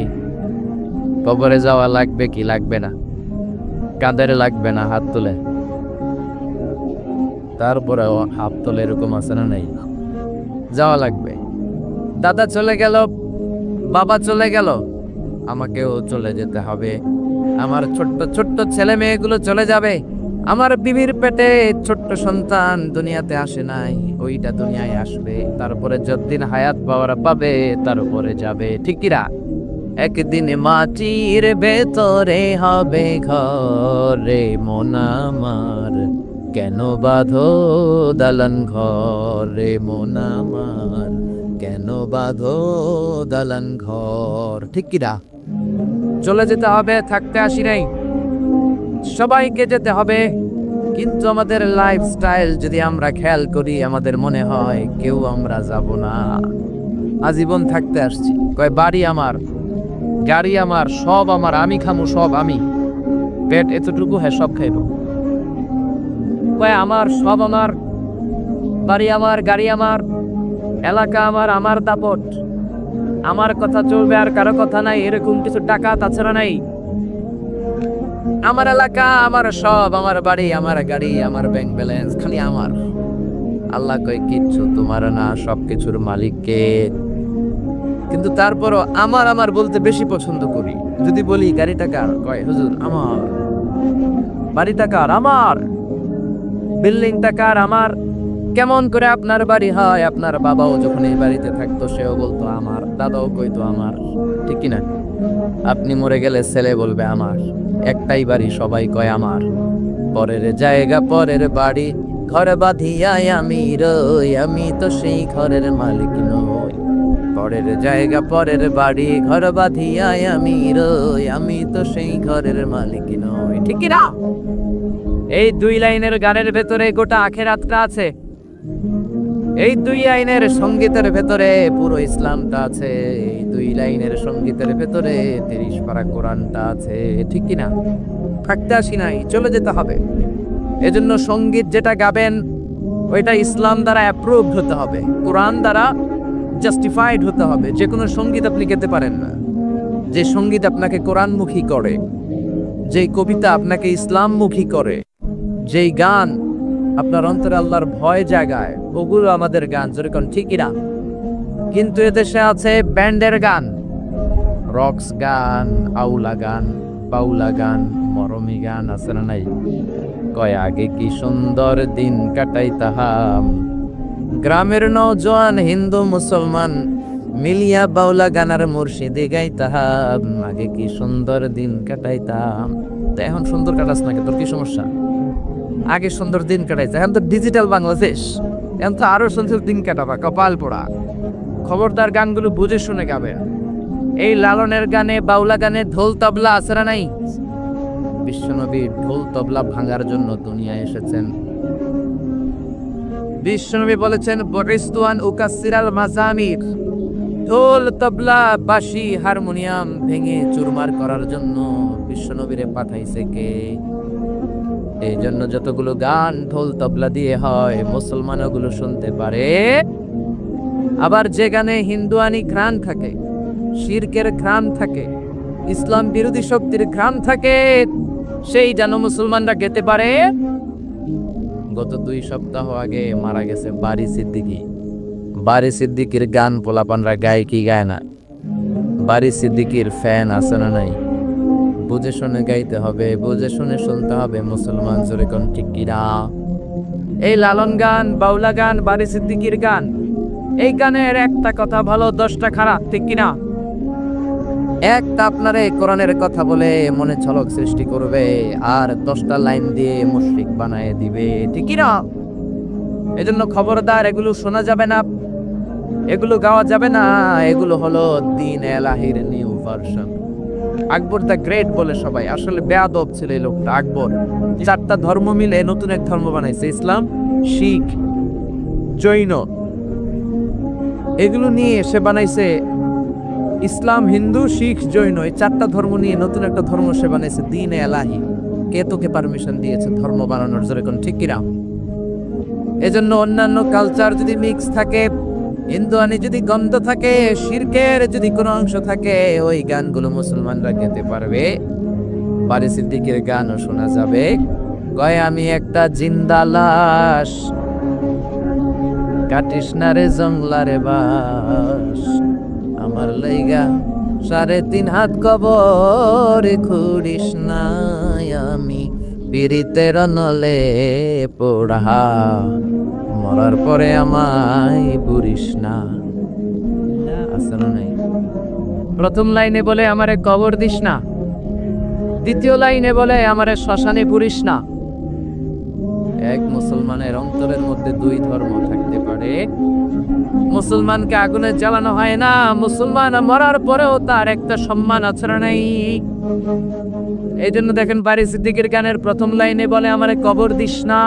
Speaker 1: কবরে যাওয়া লাগবে কি লাগবে না? কাঁধে লাগবে না, হাত তুলে। তারপরে হাত তুলে এরকম আছে না নাই? যাওয়া লাগবে। দাদা চলে গেল, বাবা চলে গেল, আমাকেও চলে যেতে হবে। আমার ছোট্ট ছোট্ট ছেলে মেয়েগুলো চলে যাবে। আমার বিবির পেটে ছোট্ট সন্তান দুনিয়াতে আসে নাই, ওইটা দুনিয়ায় আসবে। তারপরে যতদিন হায়াত পাওয়ারা পাবে তারপরে যাবে। ঠিক কিরা? একদিন মাটির ভেতরে হবে ঘরে মন আমার, কেন বাঁধো দালান ঘরে মন আমার, কেন বাঁধো দালান ঘর, ঠিক কিনা? চলে যেতে হবে, থাকতে আসি নাই, সবাইকে যেতে হবে। কিন্তু আমাদের লাইফস্টাইল যদি আমরা খেয়াল করি, আমাদের মনে হয় কেউ আমরা যাব না, আজীবন থাকতে আসছি। কয় বাড়ি আমার, গাড়ি আমার, সব আমার, আমি খামু সব আমি, পেট এতটুকু হ্যাঁ সব খাইব। কয় আমার সব আমার, বাড়ি আমার, গাড়ি আমার, এলাকা আমার, আমার দাপট, আমার কথা চলবে আর কারো কথা নাই, এরকম কিছু টাকা তাছাড়া নাই। আমার এলাকা, আমার সব, আমার বাড়ি, আমার গাড়ি, আমার ব্যাংক ব্যালেন্স খালি আমার। আল্লাহ কয় কিচ্ছু তোমার না, সবকিছুর মালিক কে? কিন্তু তারপরও আমার আমার বলতে বেশি পছন্দ করি। যদি বলি গাড়িটা কার, কয় হুজুর আমার। বাড়িটা কার? আমার। বিল্ডিংটা কার? আমার। কেমন করে আপনার বাড়ি হয়? আপনার বাবাও যখন এই বাড়িতে থাকতো সেও বলতো আমার, দাদাও কইতো আমার, ঠিক কিনা? আপনি মরে গেলে ছেলে বলবে আমার। একটাই বাড়ি, সবাই কয় আমার। পরের জায়গা পরের বাড়ি, ঘর বাঁধিয়াই আমি রই, আমি তো সেই ঘরের মালিক নই। পরের জায়গা পরের বাড়ি, ঘর বাঁধিয়াই আমি রই, আমি তো সেই ঘরের মালিক নই, ঠিক কিনা? এই দুই লাইনের গানের ভেতরে গোটা আখেরাতটা আছে। এই দুই লাইনের সঙ্গীতের ভেতরে পুরো ইসলামটা আছে। এই দুই লাইনের সঙ্গীতের ভেতরে 30 পারা কোরআনটা আছে, ঠিক কিনা? থাকতে আসি নাই, চলে যেতে হবে। এজন্য সঙ্গীত যেটা গাবেন ওইটা ইসলাম দ্বারা অ্যাপ্রুভড হতে হবে, কোরআন দ্বারা জাস্টিফাইড হতে হবে। যে কোনো সঙ্গীত আপনি গেতে পারেন না যে সঙ্গীত আপনাকে কোরআনমুখী করে, যেই কবিতা আপনাকে ইসলামমুখী করে, যেই গান আপনার অন্তরে আল্লাহর ভয় জাগায়, ওগুলো আমাদের গান, যেরকম, ঠিকই না? কিন্তু এদেশে আছে ব্যান্ডের গান, রক্স গান, আউলা গান, বাউলা গান, মরমী গান, আছে না নাই? কয় আগে কি সুন্দর দিন কাটাইতাম, গ্রামের নওজোয়ান হিন্দু মুসলমান মিলিয়া বাউলা গানার মুর্শিদি গাইতাম, আগে কি সুন্দর দিন কাটাইতাম। তো এখন সুন্দর কাটাস নাকি? তোর কি সমস্যা? আগে সুন্দর দিন কাটাইছে, এখন তো ডিজিটাল বাংলাদেশ, এখন তো আরো সুন্দর দিন কাটাবা, কপাল পোড়া। খবরদার গানগুলো বুঝে শুনে গাবে। এই লালনের গানে, বাউলা গানে ঢোল তবলা আছে না নাই? বিশ্বনবী ঢোল তবলা ভাঙার জন্য দুনিয়ায় এসেছেন। বিশ্বনবী বলেছেন বরিস্তুয়ান উকাসিরাল মাজামির, ঢোল তবলা বাঁশি হারমোনিয়াম ভেঙে চুরমার করার জন্য বিশ্বনবীরে পাঠাইছে কে? এই জন্য যতগুলো গান ঢোল তবলা দিয়ে হয় মুসলমান ওগুলো শুনতে পারে। আবার যে গানে হিন্দুয়ানি ঘ্রাণ থাকে, শিরকের ঘ্রাণ থাকে, ইসলাম বিরোধী শক্তির ঘ্রাণ থাকে, সেই যেন মুসলমানরা গেতে পারে। গত 2 সপ্তাহ আগে মারা গেছে বারি সিদ্দিকী। বারি সিদ্দিকীর গান পোলাপানরা গায় কি গায় না? বারি সিদ্দিকীর ফ্যান আছে না নাই? বুঝে শুনে গাইতে হবে, বুঝে শুনে শুনতে হবে মুসলমান, জোরে কোন, ঠিক কিনা? এই লালন গান, বাউলা গান, বারি সিদ্দিকীর গান, এই গানের একটা কথা ভালো, 10টা খারাপ, ঠিক কিনা? একটা আপনারে কোরআনের কথা বলে মনে ঝলক সৃষ্টি করবে, আর 10টা লাইন দিয়ে মুশরিক বানায় দিবে, ঠিক কিনা? এজন্য খবরদার, এগুলো শোনা যাবে না, এগুলো গাওয়া যাবে না। এগুলো হলো দ্বীন এলাহির new version. Akbar the great বলে সবাই, আসলে বেয়াদব ছিল এই লোকটা। আকবর 4টা ধর্ম মিলে নতুন এক ধর্ম বানাইছে, ইসলাম, শিখ, জৈন, এগুলো নিয়ে সে বানাইছে ইসলাম, হিন্দু, শিখ, জৈন, এই 4টা ধর্ম নিয়ে নতুন একটা ধর্ম সে বানাইছে, দ্বীন এলাহি। কে তোকে পারমিশন দিয়েছে ধর্ম বানানোর, যেরকম, ঠিক কিনা? এজন্য অন্যান্য কালচার যদি মিক্স থাকে, হিন্দুয়ানি যদি গন্ধ থাকে, শিরকের যদি কোনো অংশ থাকে, ওই গানগুলো মুসলমানরা গেতে পারবে। বারি সিদ্দিকের গানও শোনা যাবে। কয় আমি একটা জিন্দা লাশ, কাটিস না রে জংলারে বাস, আমার লাইগা 3.5 হাত কবর খুঁড়িস না, আমি পিরিতের নলে পোড়া, মরার পরে আমায় পুরিস না। আসলে নাই, প্রথম লাইনে বলে আমারে কবর দিস না, দ্বিতীয় লাইনে বলে আমারে শ্মশানে পুরিস না। এক মুসলমানের অন্তরের মধ্যে 2 ধর্ম থাকতে পারে, মুসলমানকে আগুনে জ্বালানো হয় না, মুসলমান মরার পরেও তার একটা সম্মান আছে না নাই? এই জন্য দেখেন বারি সিদ্দিকের গানের প্রথম লাইনে বলে আমারে কবর দিস না,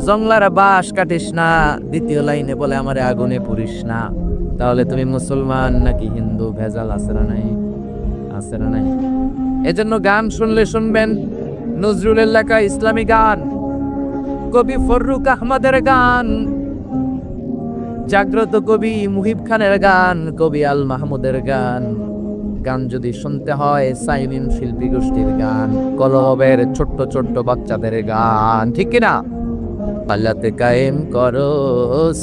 Speaker 1: জংলার বাঁশ কাটিস না, দ্বিতীয় লাইনে বলে আমারে আগুনে পুরিস না। তাহলে তুমি মুসলমান নাকি হিন্দু? ভেজাল আছে না নাই? আছে না নাই? এজন্য গান শুনলে শুনবেন নজরুলের লেখা ইসলামী গান, কবি ফররুক আহমদের গান, জাগ্রত কবি মুহিব খানের গান, কবি আল মাহমুদের গান। গান যদি শুনতে হয় সাইমিন শিল্পী গোষ্ঠীর গান, কলরবের ছোট্ট ছোট্ট বাচ্চাদের গান, ঠিক কিনা? সালাতে কায়েম করো,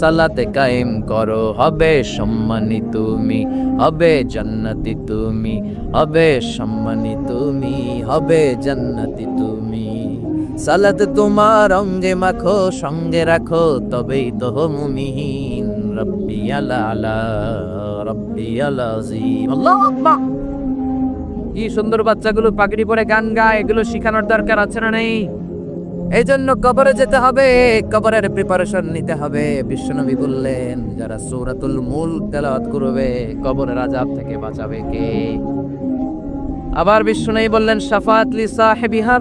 Speaker 1: সালাতে কায়েম করো, হবে সম্মানী তুমি, হবে জান্নাতি তুমি, হবে সম্মানী তুমি, হবে জান্নাতি তুমি। সালাত তোমার অঙ্গে মাখো, সঙ্গে রাখো, তবেই তো মুমিন। রব্বি আলা রব্বি আলাযীম। আল্লাহু আকবার। কি সুন্দর বাচ্চাগুলো পাগড়ি পরে গান গায়, এগুলো শিখানোর দরকার আছে না নেই? এই জন্য কবরে যেতে হবে, কবরের প্রিপারেশন নিতে হবে। বিশ্বনবী বললেন যারা সূরাতুল মুলক তেলাওয়াত করবে কবরের আযাব থেকে বাঁচাবে কে? আবার বিশ্বনবী বললেন শাফাআত লি সাহিবিহা,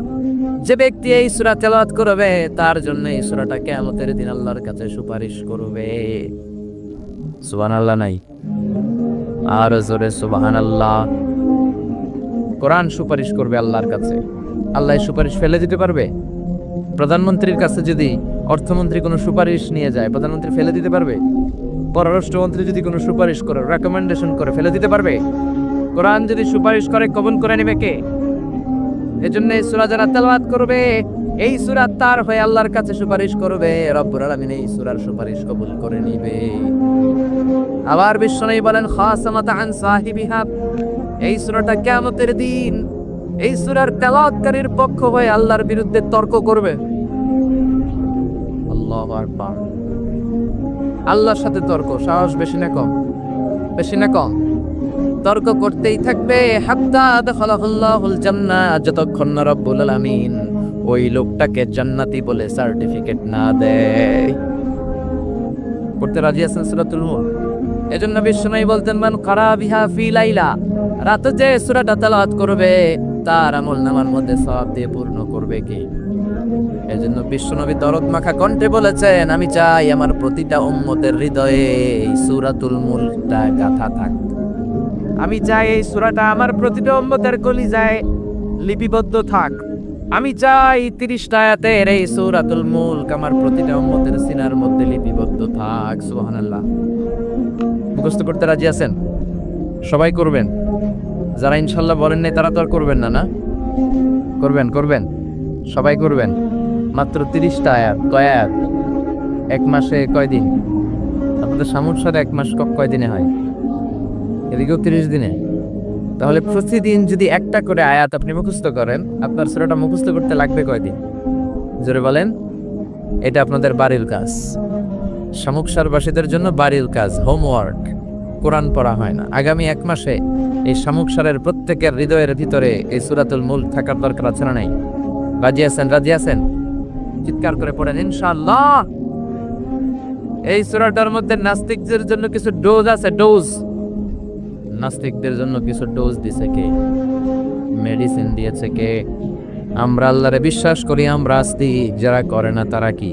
Speaker 1: যে ব্যক্তি এই সূরা তেলাওয়াত করবে তার জন্য এই সূরাটা কিয়ামতের দিন আল্লাহর কাছে সুপারিশ করবে। সুবহানাল্লাহ নাই? আর জোরে সুবহানাল্লাহ। কোরআন সুপারিশ করবে আল্লাহর কাছে। আল্লাহ সুপারিশ ফেলে দিতে পারবে? প্রধানমন্ত্রীর কাছে যদি অর্থমন্ত্রী কোনো সুপারিশ নিয়ে যায়, প্রধানমন্ত্রী ফেলে দিতে পারবে? পররাষ্ট্রমন্ত্রী যদি কোনো সুপারিশ করে, রেকমেন্ডেশন করে, ফেলে দিতে পারবে? কোরআন যদি সুপারিশ করে কবুল করে নেবে কে? এজন্য এই সূরা যারা তেলাওয়াত করবে, এই সূরা তার হয়ে আল্লাহর কাছে সুপারিশ করবে, রব্বুল আলামিন এই সূরার সুপারিশ কবুল করে নেবে। আবার বিশ্বনবী বলেন খাসামাত আন সাহিবিহা, এই সূরাটা কিয়ামতের দিন এই সূরার তেলাওয়াতকারীর পক্ষ হয়ে আল্লাহর বিরুদ্ধে তর্ক করবে। আল্লাহু আকবার। আল্লাহর সাথে তর্ক, সাহস বেশি না কম? বেশি না কম? তর্ক করতেই থাকবে হাত্তা দাখালাহুল্লাহুল জান্নাহ, যতক্ষণ না রব্বুল আলামিন ওই লোকটাকে জান্নাতি বলে সার্টিফিকেট না দেয়। করতে রাজি আছেন সূরাতুল মুলক? এজন্য বিশ্বনবী বলতেন মান কারা বিহা ফি লাইলা, রাতে যে সূরাটা তেলাওয়াত করবে তার আমলনামার মধ্যে সওয়াব দিয়ে পূর্ণ করবে কে? এজন্য বিশ্বনবী দরদ মাখা কণ্ঠে বলেছেন আমি চাই আমার প্রতিটা উম্মতের হৃদয়ে এই সূরাতুল মুলকটা গাথা থাক। আমি চাই এই সূরাটা আমার প্রতিটা উম্মতের কলিজায় লিপিবদ্ধ থাক। আমি চাই 30টা আয়াতের এই সূরাতুল মুলক আমার প্রতিটা উম্মতের সিনার মধ্যে লিপিবদ্ধ থাক। সুবহানাল্লাহ। মুখস্থ করতে রাজি আছেন? সবাই করবেন? যারা ইনশাআল্লাহ বলেন নাই তারা তো আর করবেন না, না? করবেন, করবেন, সবাই করবেন। মাত্র 30টা আয়াত। কয় আয়াত? এক মাসে কয় দিন? আপনাদের সামুদ্রে এক মাস কয় দিনে হয়? এদিকেও 30 দিনে। তাহলে প্রতিদিন যদি একটা করে আয়াত আপনি মুখস্থ করেন, আপনার সূরাটা মুখস্থ করতে লাগবে কয়দিন? জোরে বলেন। এটা আপনাদের বাড়ির কাজ, শামুকসারবাসীদের জন্য বাড়ির কাজ, হোমওয়ার্ক। কোরআন পড়া হয় না। আগামী এক মাসে এই শামুকসারের প্রত্যেকের হৃদয়ের ভিতরে এই সূরাতুল মুলক থাকার দরকার আছে না নাই? রাজি আছেন? রাজি আছেন? চিৎকার করে পড়েন ইনশাআল্লাহ। এই সূরাটার মধ্যে নাস্তিকদের জন্য কিছু ডোজ আছে, ডোজ। নাস্তিকদের জন্য কিছু ডোজ দিয়েছে কে? মেডিসিন দিয়েছে কে? আমরা আল্লাহরে বিশ্বাস করি, আমরা আস্তিক। যারা করে না তারা কি?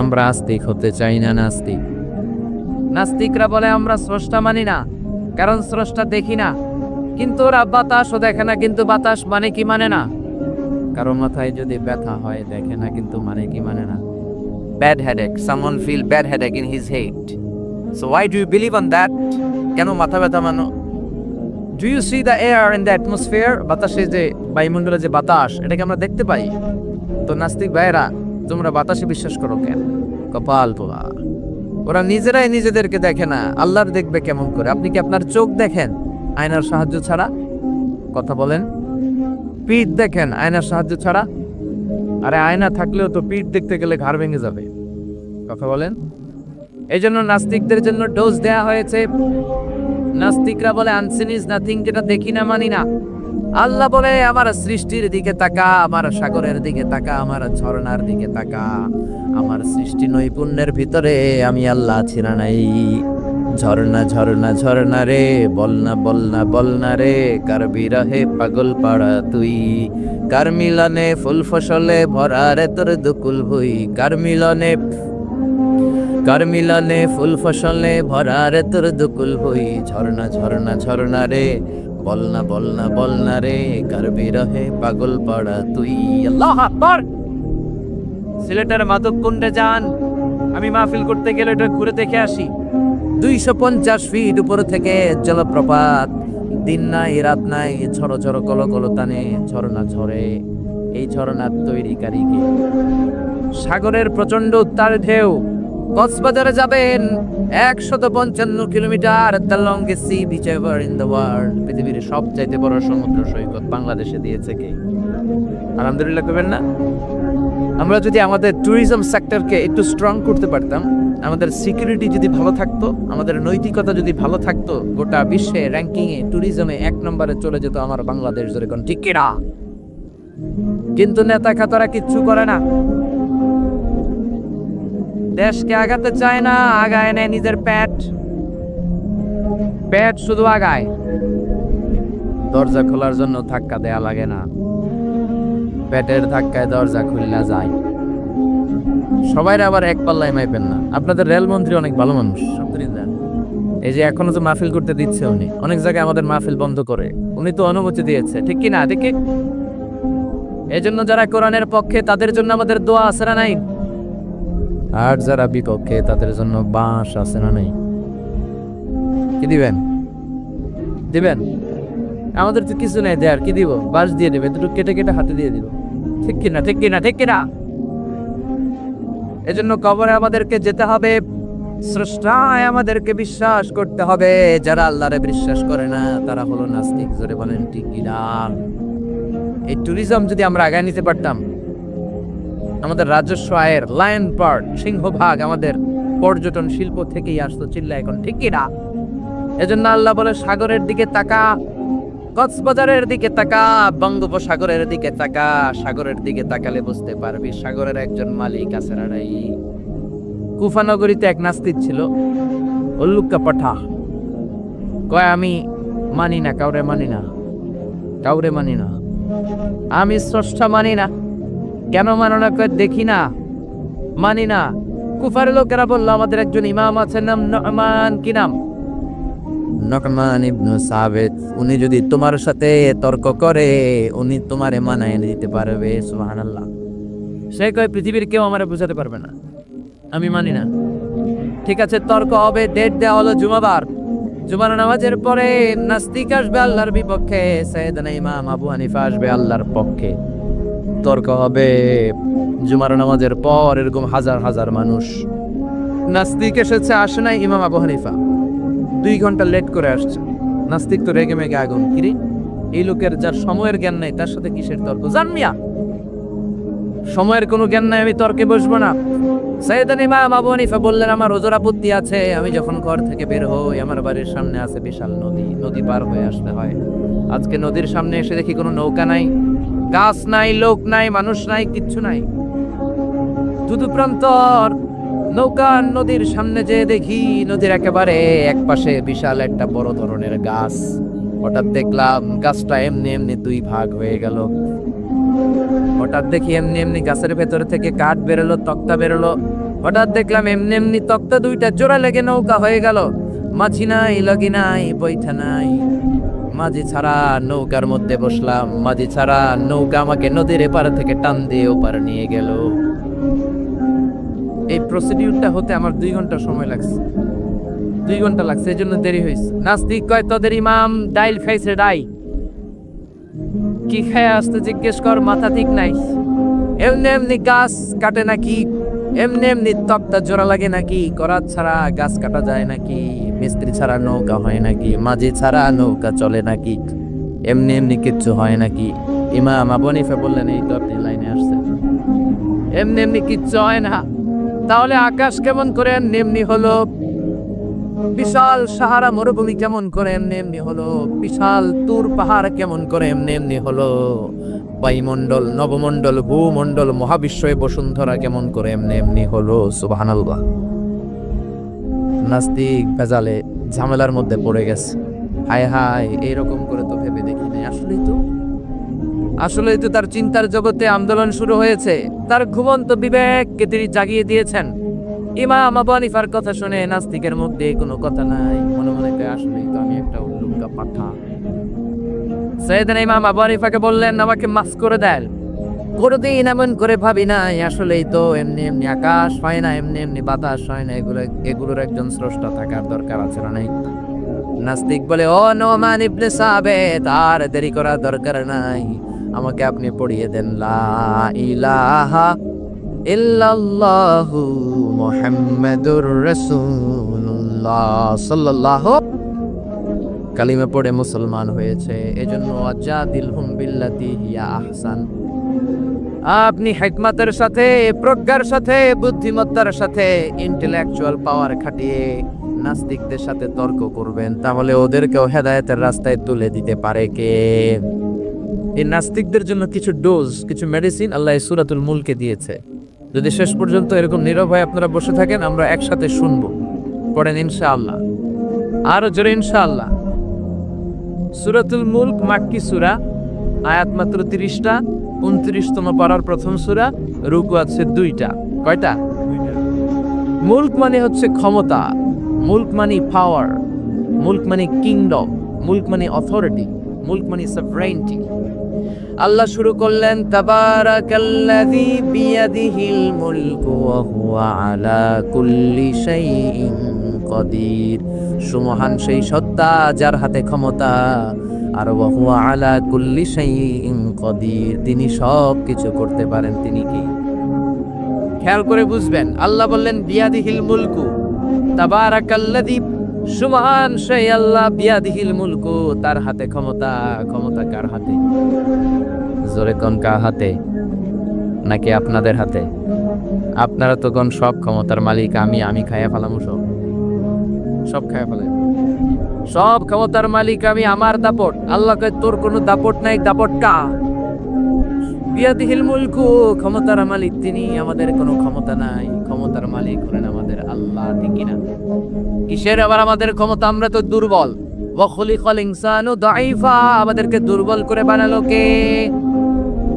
Speaker 1: আমরা আস্তিক হতে চাই না, নাস্তিক। নাস্তিকরা বলে আমরা স্রষ্টা মানি না, কারণ স্রষ্টা দেখি না। কিন্তু ওরা বাতাসও দেখে না, কিন্তু বাতাস মানে কি মানে না। কারো মাথায় যদি ব্যথা হয় দেখে না, কিন্তু মানে কি মানে না। Bad headache, someone feel bad headache in his head. So why do you believe on that? কেন মাথা ব্যথা মানো? Do you see the air in the atmosphere? বাতাসে যে বায়ুমণ্ডলে যে বাতাস, এটাকে আমরা দেখতে পাই। তো নাস্তিক ভাইরা, তোমরা বাতাসে বিশ্বাস করো কেন? কপাল পোড়া। ওরা নিজেরাই নিজেদেরকে দেখে না, আল্লাহর দেখবে কেমন করে? আপনি কি আপনার চোখ দেখেন আয়নার সাহায্য ছাড়া? কথা বলেন। পিঠ দেখেন আয়নার সাহায্য ছাড়া? আরে আয়না থাকলেও তো পিঠ দেখতে গেলে ঘাড় ভেঙে যাবে। কথা বলেন। এই জন্য নাস্তিকদের জন্য ডোজ দেয়া হয়েছে। নাস্তিকরা বলে আনসিন ইজ নাথিং, যেটা দেখি না মানি না। আল্লাহ বলে আমার সৃষ্টির দিকে তাকা, আমার সাগরের দিকে তাকা, আমার ঝর্ণার দিকে তাকা। আমার সৃষ্টি নৈপুণ্যের ভিতরে আমি আল্লাহ আছি না নাই? ঝর্ণা ঝর্ণা ঝর্ণা রে, বলনা বলনা বলনা রে, কার বিরহে পাগল পাড়া তুই। কার মিলনে ফুল ফসলে ভরা রে তোর দুকুল ভুই। কার মিলনে ফুল ফসলে ভরা রে তোর দুকুল ভুই। ঝর্ণা ঝর্ণা ঝর্ণা রে, বলনা বলনা বলনা রে, কার বিরহে পাগল পাড়া তুই। আল্লাহু আকবার। সিলেটের মাদক কুণ্ডে যান, আমি মাহফিল করতে গেলে এটা ঘুরে দেখে আসি। 250 ফিট উপর থেকে জলপ্রপাত, দিন নাই রাত নাই, ঝড়ো ঝড়ো কল কল টানে ঝর্ণা ঝরে। এই ঝর্ণার তৈরিকারী কে? সাগরের প্রচন্ড উত্তাল ঢেউ। কক্সবাজারে যাবেন 155 kilometre, the longest sea beach ever in the world. পৃথিবীর সবচাইতে বড় সমুদ্র সৈকত বাংলাদেশে দিয়েছে কে? আলহামদুলিল্লাহ করবেন না? আমরা যদি আমাদের ট্যুরিজম সেক্টরকে একটু স্ট্রং করতে পারতাম, আমাদের সিকিউরিটি যদি ভালো থাকতো, আমাদের নৈতিকতা যদি ভালো থাকতো, গোটা বিশ্বে র্যাঙ্কিং এ ট্যুরিজমে 1 নম্বরে চলে যেত আমার বাংলাদেশ। যেরকম ঠিক কিনা? কিন্তু নেতা খাতারা কিচ্ছু করে না, দেশকে আগাতে চায় না, আগায় নেয় নিজের পেট শুধু আগায়। দরজা খোলার জন্য ধাক্কা দেয়া লাগে না, পেটের ধাক্কায় দরজা খুলনা যায়। সবাই আবার এক পাল্লায় মাইবেন না। আপনাদের রেলমন্ত্রী অনেক ভালো মানুষ, এই যে এখনো তো মাহফিল করতে দিচ্ছে উনি, অনেক জায়গায় আমাদের মাহফিল বন্ধ করে, উনি তো অনুমতি দিয়েছে, ঠিক কি না? ঠিক। এই জন্য যারা কোরআনের পক্ষে তাদের জন্য আমাদের দোয়া আছে না নাই? আর যারা বিপক্ষে তাদের জন্য বাঁশ আছে না নাই? কি দিবেন? আমাদের তো কিছু নেই দেয়ার, কি দিব? বাঁশ দিয়ে দেবে, দুটো কেটে কেটে হাতে দিয়ে দিব, ঠিক কিনা? এজন্য কবরে আমাদেরকে যেতে হবে, স্রষ্টায় আমাদেরকে বিশ্বাস করতে হবে। যারা আল্লাহরে বিশ্বাস করে না তারা হলো নাস্তিক। জোরে বলেন ঠিক কিনা? এই ট্যুরিজম যদি আমরা আগায় নিতে পারতাম, আমাদের রাজস্ব আয়ের লায়ন পার্ট, সিংহভাগ আমাদের পর্যটন শিল্প থেকেই আসতো। চিল্লা এখন ঠিক কিনা? এজন্য আল্লাহ বলে সাগরের দিকে তাকা, কক্সবাজারের দিকে তাকা, বঙ্গোপসাগরের দিকে তাকা। সাগরের দিকে তাকালে বুঝতে পারবি সাগরের একজন মালিক আছে না নাই। কুফা নগরীতে এক নাস্তিক ছিল, উল্লুক্কা পাঠা। কয় আমি মানি না, কাউরে মানি না, আমি স্রষ্টা মানি না। কেন মানো না? কয় দেখি না, মানি না। কুফার লোকেরা বললো আমাদের একজন ইমাম আছে, নাম নু'মান। কি নাম? নু'মান ইবনে সাবিত। উনি যদি তোমার সাথে তর্ক করে, উনি তোমারে মানায় দিতে পারবে। সুবহানাল্লাহ। সে কয় পৃথিবীর কেউ আমারে বুঝাতে পারবে না, আমি মানি না। ঠিক আছে, তর্ক হবে। ডেট দেওয়া হলো জুমার নামাজের পরে। নাস্তিক আসবে আল্লাহর বিপক্ষে, সাইয়েদনা ইমাম আবু হানিফা আসবে আল্লাহর পক্ষে। তর্ক হবে জুমার নামাজের পর। এরকম হাজার হাজার মানুষ। নাস্তিক এসেছে, আসে নাই ইমাম আবু হানিফা, 2 ঘন্টা লেট করে আসছে। নাস্তিক তো রেগে মেগে আগুন। কিরে, এই লোকের যার সময়ের জ্ঞান নাই তার সাথে কিসের তর্ক? জানমিয়া, সময়ের কোনো জ্ঞান নাই, আমি তর্কে বসবো না। সাইয়েদনা ইমাম আবু হানিফা বললেন আমার ওজোর আপত্তি আছে। আমি যখন ঘর থেকে বের হই, আমার বাড়ির সামনে আছে বিশাল নদী পার হয়ে আসতে হয়। আজকে নদীর সামনে এসে দেখি কোনো নৌকা নাই, গাছ নাই, লোক নাই, মানুষ নাই, কিচ্ছু নাই, শুধু প্রান্তর। নৌকা নদীর সামনে যে দেখি নদীর একেবারে এক পাশে বিশাল একটা বড় ধরনের গাছ। হঠাৎ দেখলাম গাছটা এমনি 2 ভাগ হয়ে গেল। হঠাৎ দেখি এমনি গাছের ভেতর থেকে কাঠ বেরোলো, তক্তা বেরোলো। হঠাৎ দেখলাম এমনি তক্তা 2টা জোড়া লেগে নৌকা হয়ে গেল। মাঝি নাই, লগি নাই, বৈঠা নাই, মাঝি ছাড়া নৌকার মধ্যে বসলাম। মাঝি ছাড়া নৌকা আমাকে নদীর এপার থেকে টান দিয়ে ওপার নিয়ে গেল। এই প্রসিডিউরটা হতে আমার 2 ঘন্টা সময় লাগছে। 2 ঘন্টা লাগছে, এই জন্য দেরি হয়েছে। নাস্তিক কয় তোদের ইমাম ডাইল খাইছে। কি খেয়ে আসতে জিজ্ঞেস কর, মাথা ঠিক নাই। এমনি গাছ কাটে নাকি? এমনি তক্তা জোড়া লাগে নাকি? করাত ছাড়া গাছ কাটা যায় নাকি? মিস্ত্রি ছাড়া নৌকা হয় নাকি? মাঝি ছাড়া নৌকা চলে নাকি? এমনি কিচ্ছু হয় নাকি? ইমাম আবু হানিফা বললেন এই তো আপনি লাইনে আসছেন, এমনি কিচ্ছু হয় না। তাহলে আকাশ কেমন করে এমনি হলো? বিশাল সাহারা মরুভূমি কেমন করে এমনি এমনি হলো, বিশাল তুর পাহাড় কেমন করে এমনি এমনি হলো, বায়ুমণ্ডল, নবমণ্ডল, ভূমণ্ডল, মহাবিশ্বয়ে বসুন্ধরা কেমন করে এমনি এমনি হলো। সুবহানাল্লাহ। নাস্তিক ভেজালে ঝামেলার মধ্যে পড়ে গেছে। হায় হায়, এইরকম করে তো ভেবে দেখি নাই। আসলেই তো তার চিন্তার জগতে আন্দোলন শুরু হয়েছে। তার ঘুমন্ত বিবেককে তিনি জাগিয়ে দিয়েছেন। ইমাম আবু হানিফার কথা শুনে নাস্তিকের মধ্যে কোনো কথা নাই, মনে মনে কয় আসলেই তো আমি একটা উল্লুকা পাঠা। সাইয়েদনা ইমাম আবু হানিফাকে বললেন, আমাকে মাফ করে দেন, কোনোদিন এমন করে ভাবি নাই। আসলেই তো এমনি এমনি আকাশ হয় না, এমনি এমনি বাতাস হয় না, এগুলোর একজন স্রষ্টা থাকার দরকার আছে না? নাই। নাস্তিক বলে, ও নোমান ইবনে সাবিত, আর দেরি করার দরকার নাই, আমাকে আপনি পড়িয়ে দেন লা ইলাহা ইল্লাল্লাহু মুহাম্মাদুর রাসূলুল্লাহ সাল্লাল্লাহু। কালিমা পড়ে মুসলমান হয়েছে। এজন্য আজাদিলহুম বিল্লাতি হিয়া আহসান। আপনি হিকমতের সাথে, প্রজ্ঞার সাথে, বুদ্ধিমত্তার সাথে, ইন্টেলেকচুয়াল পাওয়ার খাটিয়ে নাস্তিকদের সাথে তর্ক করবেন, তাহলে ওদেরকেও হেদায়েতের রাস্তায় তুলে দিতে পারে কে? এই নাস্তিকদের জন্য কিছু ডোজ, কিছু মেডিসিন আল্লাহ সূরাতুল মুলকে দিয়েছে। যদি শেষ পর্যন্ত এরকম নীরব হয়ে আপনারা বসে থাকেন, আমরা একসাথে শুনবো। পড়েন ইনশাআল্লাহ, আরো জোরে ইনশাআল্লাহ। সূরাতুল মুলক মাক্কি সূরা, আয়াত মাত্র 30টা, 29তম পারার প্রথম সূরা, রুকু আছে 2টা। কয়টা? মুলক মানে হচ্ছে ক্ষমতা, মুলক মানে পাওয়ার, মুলক মানে কিংডম, মুলক মানে অথরিটি, মুলক মানে সভরেইনটি। আল্লাহ শুরু করলেন, তাবারাকাল্লাযী বিয়াদিহিল মুলকু ওয়া হুয়া আলা কুল্লি শাইইন কাদির। সুমহান সেই সত্তা যার হাতে ক্ষমতা, আর ওয়া হুয়া আলা কুল্লি শাইইন কাদির, তিনি সব কিছু করতে পারেন। তিনি কি? খেয়াল করে বুঝবেন। আল্লাহ বললেন বিয়াদিহিল মুলকু, তাবারাকাল্লাযী, সুমহান সেই আল্লাহ, বিয়াদিহিল মুলকু, তার হাতে ক্ষমতা। ক্ষমতা কার হাতে? জোরে কোন, কার হাতে? নাকি আপনাদের হাতে? আপনারা তো কোন সব ক্ষমতার মালিক। আমি খাইয়া ফেলাম, সব খাইয়া ফেলে, সব ক্ষমতার মালিক আমি, আমার দাপট। আল্লাহ কয় তোর কোনো দাপট নাই, দাপট কা? বিয়াদিহিল মুলকু, ক্ষমতার মালিক তিনি, আমাদের কোনো ক্ষমতা নাই। ক্ষমতার মালিক হলেন আমাদের আল্লাহ, ঠিক কিনা? কিসের আবার আমাদের ক্ষমতা? আমরা তো দুর্বল। ওয়া খুলিকাল ইনসানু দাঈফা, আমাদেরকে দুর্বল করে বানালো কে?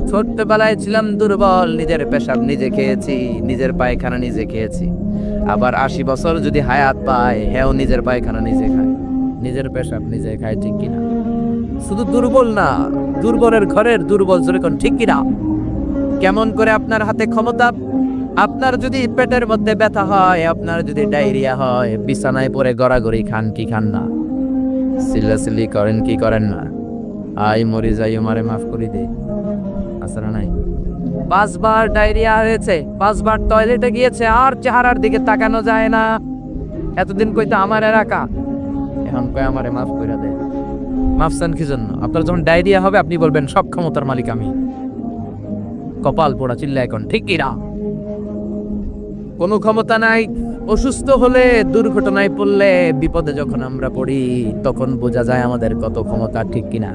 Speaker 1: ছোট্টবেলায় ছিলাম দুর্বল, নিজের পেশাব নিজে খেয়েছি, নিজের পায়খানা নিজে খেয়েছি। আবার 80 বছর যদি হায়াত পায়, হেও নিজের পায়খানা নিজে খায়, নিজের পেশাব নিজে খায়, ঠিক কিনা? শুধু দুর্বল না, দুর্বলের ঘরের দুর্বল, যেরকম, ঠিক কিনা? কেমন করে আপনার হাতে ক্ষমতা? আপনার যদি পেটের মধ্যে ব্যথা হয়, আপনার যদি ডায়রিয়া হয়, বিছানায় পড়ে গড়াগড়ি খান কি খান না? সিল্লাসিল্লি করেন কি করেন না? আই মরি যাই, মারে মাফ করে দে, আসরা নাই? 5 বার ডায়রিয়া হয়েছে, 5 বার টয়লেটে গিয়েছে, আর চেহারার দিকে তাকানো যায় না। এতদিন কইতো আমার এলাকা, এখন কয় আমারে মাফ করে দে। মাফ চান কি জন্য? আপনার যখন ডায়রিয়া হবে আপনি বলবেন সব ক্ষমতার মালিক আমি। কপাল পোড়া চিল্লা এখন, ঠিক কিনা? কোনো ক্ষমতা নাই। অসুস্থ হলে, দুর্ঘটনায় পড়লে, বিপদে যখন আমরা পড়ি, তখন বোঝা যায় আমাদের কত ক্ষমতা, ঠিক কিনা?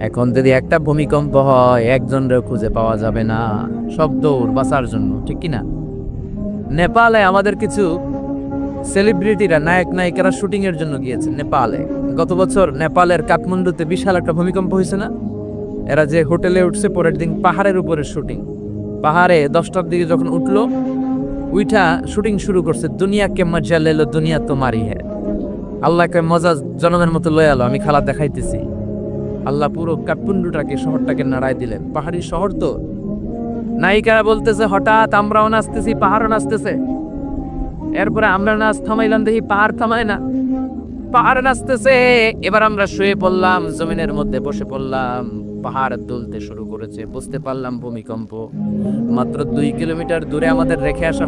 Speaker 1: এখন যদি একটা ভূমিকম্প হয়, একজনরে খুঁজে পাওয়া যাবে না, সব দৌড় বাঁচার জন্য, ঠিক কিনা? নেপালে আমাদের কিছু সেলিব্রিটিরা, নায়ক নায়িকারা শুটিং এর জন্য গিয়েছে নেপালে। গত বছর নেপালের কাঠমান্ডুতে বিশাল একটা ভূমিকম্প হয়েছে না? এরা যে হোটেলে উঠছে, পরের দিন পাহাড়ের উপরে শুটিং। পাহাড়ে 10টার দিকে যখন উঠলো, উইঠা শুটিং শুরু করছে। দুনিয়া কে মজা লেলো, দুনিয়া তোমারই হ্যাঁ। আল্লাহকে মজা জনমের মতো লয়ে আলো, আমি খেলা দেখাইতেছি। আল্লাহ পুরো কাঠমান্ডুটাকে, শহরটাকে নাড়াই দিলেন। পাহাড়ি শহর তো। নায়িকারা বলতেছে হঠাৎ আমরাও নাচতেছি, পাহাড়ও নাচতেছে। এরপরে আমরা নাচ থামাইলাম, দেখি পাহাড় থামায় না, পাহাড় নাচতেছে। এবার আমরা শুয়ে পড়লাম, জমিনের মধ্যে বসে পড়লাম, পাহাড় দুলতে শুরু করেছে। বুঝতে পারলাম ভূমিকম্প। মাত্র 2 কিলোমিটার দূরে আমাদের রেখে আসা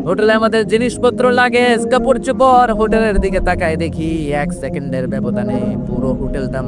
Speaker 1: হোটেলে আমাদের জিনিসপত্র, লাগেজ, কাপড় চোপড়। হোটেলের দিকে তাকায় দেখি 1 সেকেন্ডের ব্যবধানে পুরো হোটেলটা